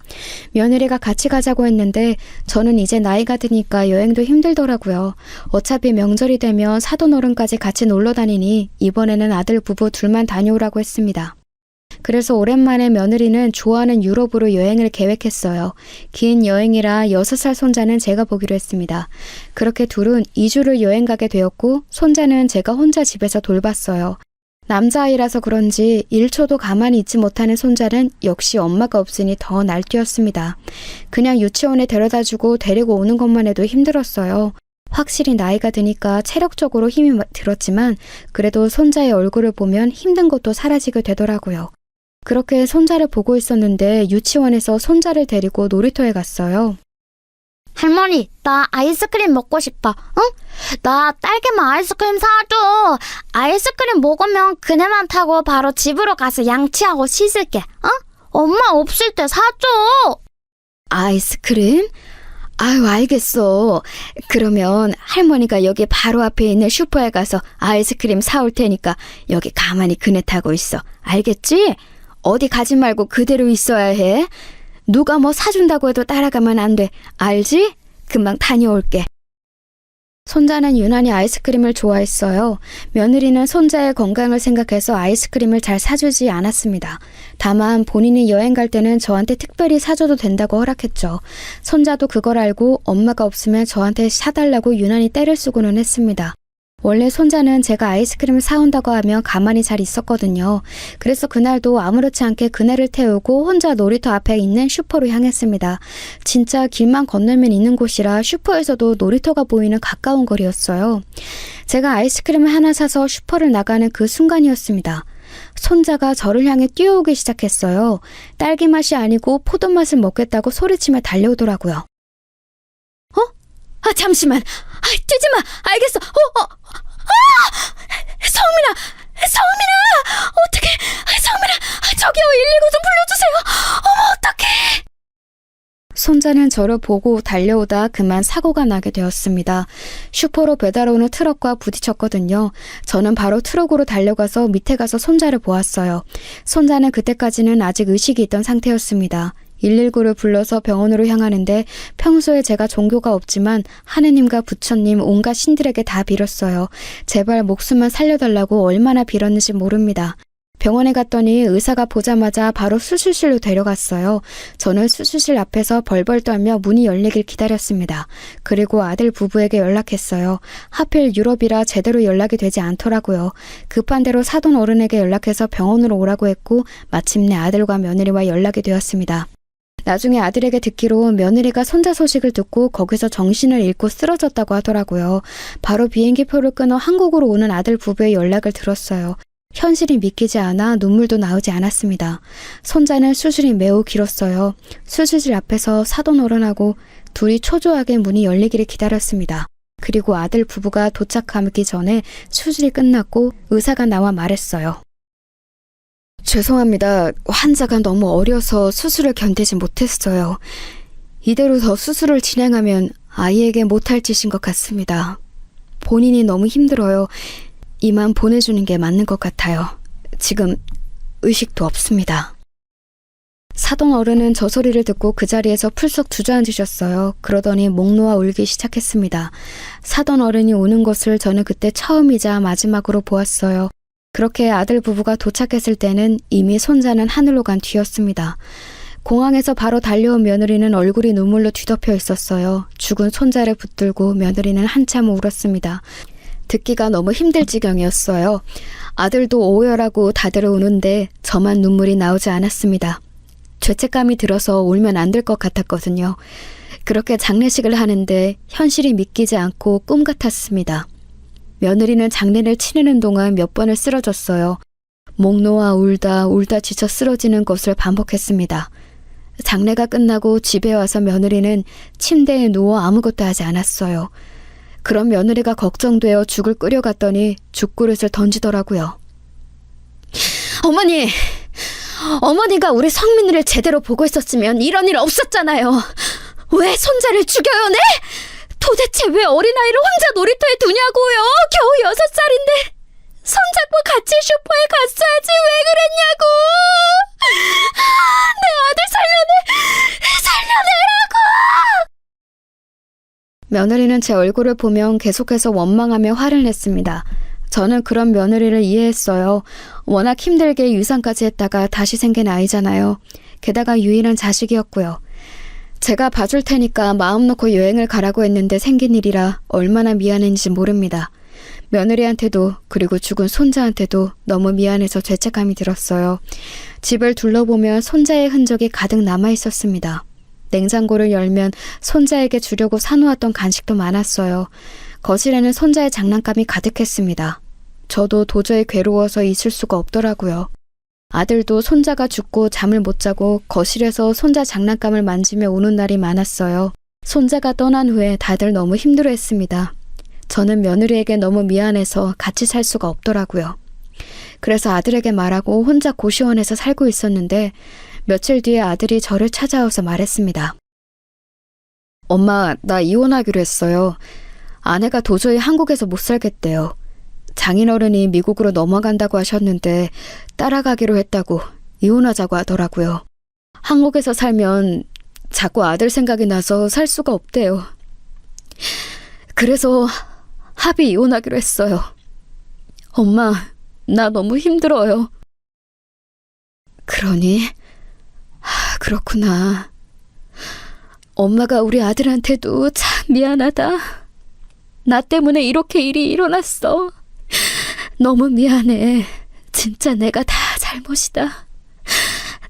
며느리가 같이 가자고 했는데 저는 이제 나이가 드니까 여행도 힘들더라고요. 어차피 명절이 되면 사돈 어른까지 같이 놀러 다니니 이번에는 아들 부부 둘만 다녀오라고 했습니다. 그래서 오랜만에 며느리는 좋아하는 유럽으로 여행을 계획했어요. 긴 여행이라 6살 손자는 제가 보기로 했습니다. 그렇게 둘은 2주를 여행 가게 되었고 손자는 제가 혼자 집에서 돌봤어요. 남자아이라서 그런지 1초도 가만히 있지 못하는 손자는 역시 엄마가 없으니 더 날뛰었습니다. 그냥 유치원에 데려다주고 데리고 오는 것만 해도 힘들었어요. 확실히 나이가 드니까 체력적으로 힘이 들었지만 그래도 손자의 얼굴을 보면 힘든 것도 사라지게 되더라고요. 그렇게 손자를 보고 있었는데 유치원에서 손자를 데리고 놀이터에 갔어요. 할머니, 나 아이스크림 먹고 싶어. 응? 나 딸기맛 아이스크림 사줘. 아이스크림 먹으면 그네만 타고 바로 집으로 가서 양치하고 씻을게. 응? 엄마 없을 때 사줘. 아이스크림? 아유, 알겠어. 그러면 할머니가 여기 바로 앞에 있는 슈퍼에 가서 아이스크림 사올 테니까 여기 가만히 그네 타고 있어. 알겠지? 어디 가지 말고 그대로 있어야 해. 누가 뭐 사준다고 해도 따라가면 안 돼. 알지? 금방 다녀올게. 손자는 유난히 아이스크림을 좋아했어요. 며느리는 손자의 건강을 생각해서 아이스크림을 잘 사주지 않았습니다. 다만 본인이 여행 갈 때는 저한테 특별히 사줘도 된다고 허락했죠. 손자도 그걸 알고 엄마가 없으면 저한테 사달라고 유난히 떼를 쓰고는 했습니다. 원래 손자는 제가 아이스크림을 사온다고 하면 가만히 잘 있었거든요. 그래서 그날도 아무렇지 않게 그네를 태우고 혼자 놀이터 앞에 있는 슈퍼로 향했습니다. 진짜 길만 건너면 있는 곳이라 슈퍼에서도 놀이터가 보이는 가까운 거리였어요. 제가 아이스크림을 하나 사서 슈퍼를 나가는 그 순간이었습니다. 손자가 저를 향해 뛰어오기 시작했어요. 딸기 맛이 아니고 포도 맛을 먹겠다고 소리치며 달려오더라고요. 잠시만. 뛰지 마. 알겠어. 성민아. 어떡해. 성민아. 저기요, 119 좀 불러주세요. 어머, 어떡해. 손자는 저를 보고 달려오다 그만 사고가 나게 되었습니다. 슈퍼로 배달 오는 트럭과 부딪혔거든요. 저는 바로 트럭으로 달려가서 밑에 가서 손자를 보았어요. 손자는 그때까지는 아직 의식이 있던 상태였습니다. 119를 불러서 병원으로 향하는데 평소에 제가 종교가 없지만 하느님과 부처님 온갖 신들에게 다 빌었어요. 제발 목숨만 살려달라고 얼마나 빌었는지 모릅니다. 병원에 갔더니 의사가 보자마자 바로 수술실로 데려갔어요. 저는 수술실 앞에서 벌벌 떨며 문이 열리길 기다렸습니다. 그리고 아들 부부에게 연락했어요. 하필 유럽이라 제대로 연락이 되지 않더라고요. 급한 대로 사돈 어른에게 연락해서 병원으로 오라고 했고 마침내 아들과 며느리와 연락이 되었습니다. 나중에 아들에게 듣기로 며느리가 손자 소식을 듣고 거기서 정신을 잃고 쓰러졌다고 하더라고요. 바로 비행기표를 끊어 한국으로 오는 아들 부부의 연락을 들었어요. 현실이 믿기지 않아 눈물도 나오지 않았습니다. 손자는 수술이 매우 길었어요. 수술실 앞에서 사돈 어른하고 둘이 초조하게 문이 열리기를 기다렸습니다. 그리고 아들 부부가 도착하기 전에 수술이 끝났고 의사가 나와 말했어요. 죄송합니다. 환자가 너무 어려서 수술을 견디지 못했어요. 이대로 더 수술을 진행하면 아이에게 못할 짓인 것 같습니다. 본인이 너무 힘들어요. 이만 보내주는 게 맞는 것 같아요. 지금 의식도 없습니다. 사돈 어른은 저 소리를 듣고 그 자리에서 풀썩 주저앉으셨어요. 그러더니 목 놓아 울기 시작했습니다. 사돈 어른이 우는 것을 저는 그때 처음이자 마지막으로 보았어요. 그렇게 아들 부부가 도착했을 때는 이미 손자는 하늘로 간 뒤였습니다. 공항에서 바로 달려온 며느리는 얼굴이 눈물로 뒤덮여 있었어요. 죽은 손자를 붙들고 며느리는 한참 울었습니다. 듣기가 너무 힘들 지경이었어요. 아들도 오열하고 다들 우는데 저만 눈물이 나오지 않았습니다. 죄책감이 들어서 울면 안 될 것 같았거든요. 그렇게 장례식을 하는데 현실이 믿기지 않고 꿈 같았습니다. 며느리는 장례를 치르는 동안 몇 번을 쓰러졌어요. 목 놓아 울다 지쳐 쓰러지는 것을 반복했습니다. 장례가 끝나고 집에 와서 며느리는 침대에 누워 아무것도 하지 않았어요. 그런 며느리가 걱정되어 죽을 끓여갔더니 죽그릇을 던지더라고요. 어머니가 우리 성민이를 제대로 보고 있었으면 이런 일 없었잖아요. 왜 손자를 죽여요, 네? 도대체 왜 어린아이를 혼자 놀이터에 두냐고요? 겨우 6살인데. 손잡고 같이 슈퍼에 갔어야지 왜 그랬냐고. 내 아들 살려내라고. 며느리는 제 얼굴을 보면 계속해서 원망하며 화를 냈습니다. 저는 그런 며느리를 이해했어요. 워낙 힘들게 유산까지 했다가 다시 생긴 아이잖아요. 게다가 유일한 자식이었고요. 제가 봐줄 테니까 마음 놓고 여행을 가라고 했는데 생긴 일이라 얼마나 미안했는지 모릅니다. 며느리한테도 그리고 죽은 손자한테도 너무 미안해서 죄책감이 들었어요. 집을 둘러보면 손자의 흔적이 가득 남아 있었습니다. 냉장고를 열면 손자에게 주려고 사놓았던 간식도 많았어요. 거실에는 손자의 장난감이 가득했습니다. 저도 도저히 괴로워서 있을 수가 없더라고요. 아들도 손자가 죽고 잠을 못 자고 거실에서 손자 장난감을 만지며 우는 날이 많았어요. 손자가 떠난 후에 다들 너무 힘들어했습니다. 저는 며느리에게 너무 미안해서 같이 살 수가 없더라고요. 그래서 아들에게 말하고 혼자 고시원에서 살고 있었는데 며칠 뒤에 아들이 저를 찾아와서 말했습니다. 엄마, 나 이혼하기로 했어요. 아내가 도저히 한국에서 못 살겠대요. 장인어른이 미국으로 넘어간다고 하셨는데 따라가기로 했다고 이혼하자고 하더라고요. 한국에서 살면 자꾸 아들 생각이 나서 살 수가 없대요. 그래서 합의 이혼하기로 했어요. 엄마, 나 너무 힘들어요. 그러니? 그렇구나. 엄마가 우리 아들한테도 참 미안하다. 나 때문에 이렇게 일이 일어났어. 너무 미안해. 진짜 내가 다 잘못이다.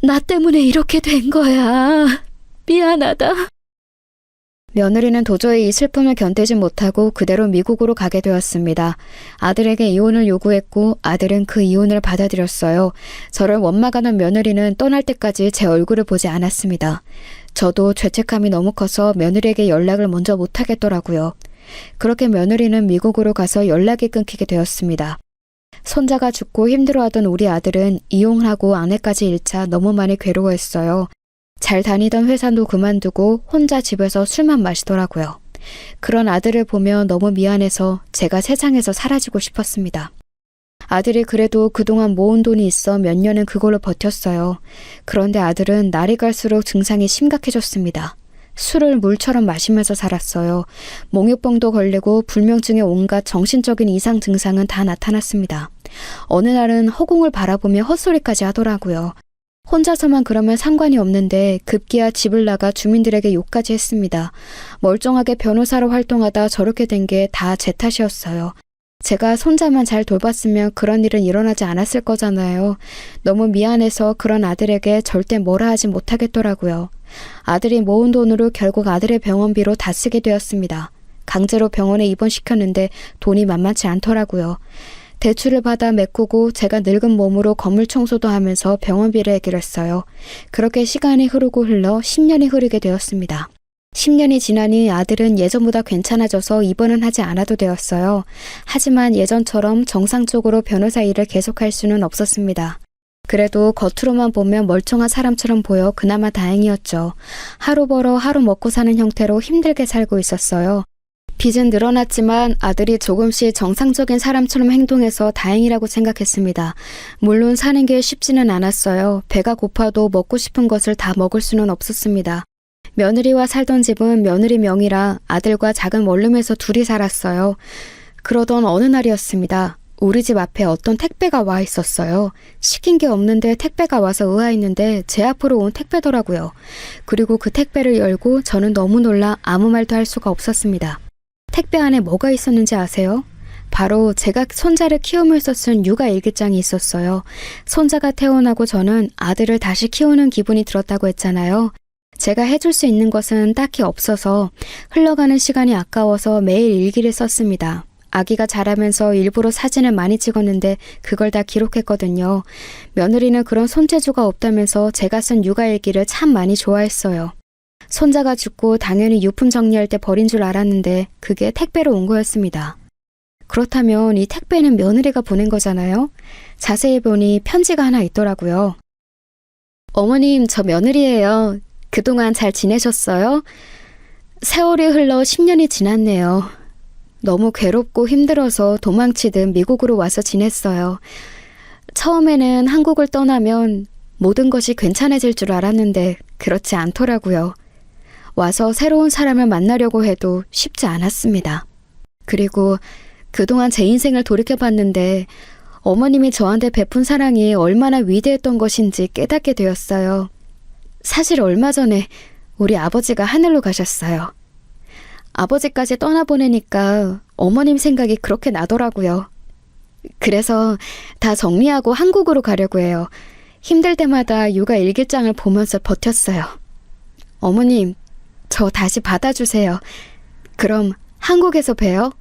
나 때문에 이렇게 된 거야. 미안하다. 며느리는 도저히 이 슬픔을 견디지 못하고 그대로 미국으로 가게 되었습니다. 아들에게 이혼을 요구했고 아들은 그 이혼을 받아들였어요. 저를 원망하는 며느리는 떠날 때까지 제 얼굴을 보지 않았습니다. 저도 죄책감이 너무 커서 며느리에게 연락을 먼저 못하겠더라고요. 그렇게 며느리는 미국으로 가서 연락이 끊기게 되었습니다. 손자가 죽고 힘들어하던 우리 아들은 이혼하고 아내까지 잃자 너무 많이 괴로워했어요. 잘 다니던 회사도 그만두고 혼자 집에서 술만 마시더라고요. 그런 아들을 보며 너무 미안해서 제가 세상에서 사라지고 싶었습니다. 아들이 그래도 그동안 모은 돈이 있어 몇 년은 그걸로 버텼어요. 그런데 아들은 날이 갈수록 증상이 심각해졌습니다. 술을 물처럼 마시면서 살았어요. 몽유병도 걸리고 불면증의 온갖 정신적인 이상 증상은 다 나타났습니다. 어느 날은 허공을 바라보며 헛소리까지 하더라고요. 혼자서만 그러면 상관이 없는데 급기야 집을 나가 주민들에게 욕까지 했습니다. 멀쩡하게 변호사로 활동하다 저렇게 된 게 다 제 탓이었어요. 제가 손자만 잘 돌봤으면 그런 일은 일어나지 않았을 거잖아요. 너무 미안해서 그런 아들에게 절대 뭐라 하지 못하겠더라고요. 아들이 모은 돈으로 결국 아들의 병원비로 다 쓰게 되었습니다. 강제로 병원에 입원시켰는데 돈이 만만치 않더라고요. 대출을 받아 메꾸고 제가 늙은 몸으로 건물 청소도 하면서 병원비를 해결했어요. 그렇게 시간이 흐르고 흘러 10년이 흐르게 되었습니다. 10년이 지나니 아들은 예전보다 괜찮아져서 입원은 하지 않아도 되었어요. 하지만 예전처럼 정상적으로 변호사 일을 계속할 수는 없었습니다. 그래도 겉으로만 보면 멀쩡한 사람처럼 보여 그나마 다행이었죠. 하루 벌어 하루 먹고 사는 형태로 힘들게 살고 있었어요. 빚은 늘어났지만 아들이 조금씩 정상적인 사람처럼 행동해서 다행이라고 생각했습니다. 물론 사는 게 쉽지는 않았어요. 배가 고파도 먹고 싶은 것을 다 먹을 수는 없었습니다. 며느리와 살던 집은 며느리 명의라 아들과 작은 원룸에서 둘이 살았어요. 그러던 어느 날이었습니다. 우리 집 앞에 어떤 택배가 와 있었어요. 시킨 게 없는데 택배가 와서 의아했는데 제 앞으로 온 택배더라고요. 그리고 그 택배를 열고 저는 너무 놀라 아무 말도 할 수가 없었습니다. 택배 안에 뭐가 있었는지 아세요? 바로 제가 손자를 키우면서 쓴 육아 일기장이 있었어요. 손자가 태어나고 저는 아들을 다시 키우는 기분이 들었다고 했잖아요. 제가 해줄 수 있는 것은 딱히 없어서 흘러가는 시간이 아까워서 매일 일기를 썼습니다. 아기가 자라면서 일부러 사진을 많이 찍었는데 그걸 다 기록했거든요. 며느리는 그런 손재주가 없다면서 제가 쓴 육아일기를 참 많이 좋아했어요. 손자가 죽고 당연히 유품 정리할 때 버린 줄 알았는데 그게 택배로 온 거였습니다. 그렇다면 이 택배는 며느리가 보낸 거잖아요? 자세히 보니 편지가 하나 있더라고요. 어머님, 저 며느리예요. 그동안 잘 지내셨어요? 세월이 흘러 10년이 지났네요. 너무 괴롭고 힘들어서 도망치듯 미국으로 와서 지냈어요. 처음에는 한국을 떠나면 모든 것이 괜찮아질 줄 알았는데 그렇지 않더라고요. 와서 새로운 사람을 만나려고 해도 쉽지 않았습니다. 그리고 그동안 제 인생을 돌이켜봤는데 어머님이 저한테 베푼 사랑이 얼마나 위대했던 것인지 깨닫게 되었어요. 사실 얼마 전에 우리 아버지가 하늘로 가셨어요. 아버지까지 떠나보내니까 어머님 생각이 그렇게 나더라고요. 그래서 다 정리하고 한국으로 가려고 해요. 힘들 때마다 육아 일기장을 보면서 버텼어요. 어머님, 저 다시 받아주세요. 그럼 한국에서 봬요.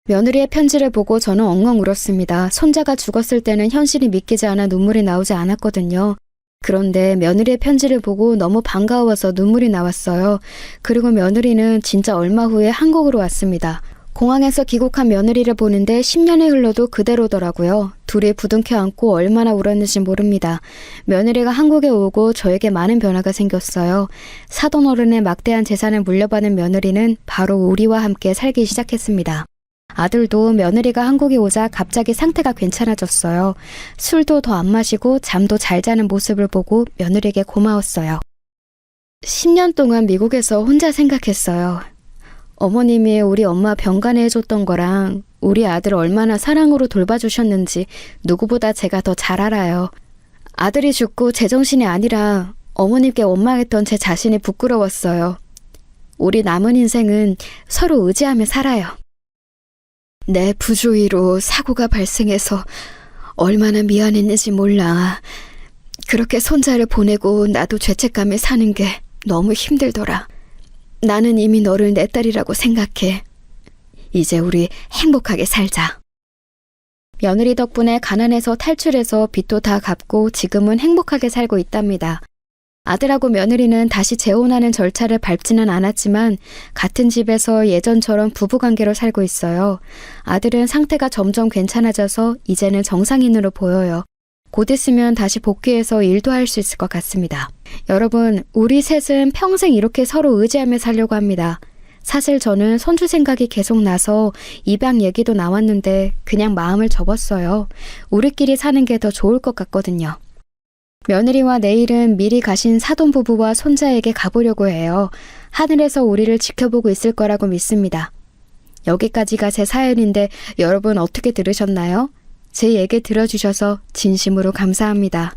며느리의 편지를 보고 저는 엉엉 울었습니다. 손자가 죽었을 때는 현실이 믿기지 않아 눈물이 나오지 않았거든요. 그런데 며느리의 편지를 보고 너무 반가워서 눈물이 나왔어요. 그리고 며느리는 진짜 얼마 후에 한국으로 왔습니다. 공항에서 귀국한 며느리를 보는데 10년이 흘러도 그대로더라고요. 둘이 부둥켜 안고 얼마나 울었는지 모릅니다. 며느리가 한국에 오고 저에게 많은 변화가 생겼어요. 사돈 어른의 막대한 재산을 물려받은 며느리는 바로 우리와 함께 살기 시작했습니다. 아들도 며느리가 한국에 오자 갑자기 상태가 괜찮아졌어요. 술도 더 안 마시고 잠도 잘 자는 모습을 보고 며느리에게 고마웠어요. 10년 동안 미국에서 혼자 생각했어요. 어머님이 우리 엄마 병간에 해줬던 거랑 우리 아들 얼마나 사랑으로 돌봐주셨는지 누구보다 제가 더 잘 알아요. 아들이 죽고 제정신이 아니라 어머님께 원망했던 제 자신이 부끄러웠어요. 우리 남은 인생은 서로 의지하며 살아요. 내 부주의로 사고가 발생해서 얼마나 미안했는지 몰라. 그렇게 손자를 보내고 나도 죄책감에 사는 게 너무 힘들더라. 나는 이미 너를 내 딸이라고 생각해. 이제 우리 행복하게 살자. 며느리 덕분에 가난에서 탈출해서 빚도 다 갚고 지금은 행복하게 살고 있답니다. 아들하고 며느리는 다시 재혼하는 절차를 밟지는 않았지만 같은 집에서 예전처럼 부부관계로 살고 있어요. 아들은 상태가 점점 괜찮아져서 이제는 정상인으로 보여요. 곧 있으면 다시 복귀해서 일도 할 수 있을 것 같습니다. 여러분, 우리 셋은 평생 이렇게 서로 의지하며 살려고 합니다. 사실 저는 손주 생각이 계속 나서 입양 얘기도 나왔는데 그냥 마음을 접었어요. 우리끼리 사는 게 더 좋을 것 같거든요. 며느리와 내일은 미리 가신 사돈 부부와 손자에게 가보려고 해요. 하늘에서 우리를 지켜보고 있을 거라고 믿습니다. 여기까지가 제 사연인데 여러분 어떻게 들으셨나요? 제 얘기 들어주셔서 진심으로 감사합니다.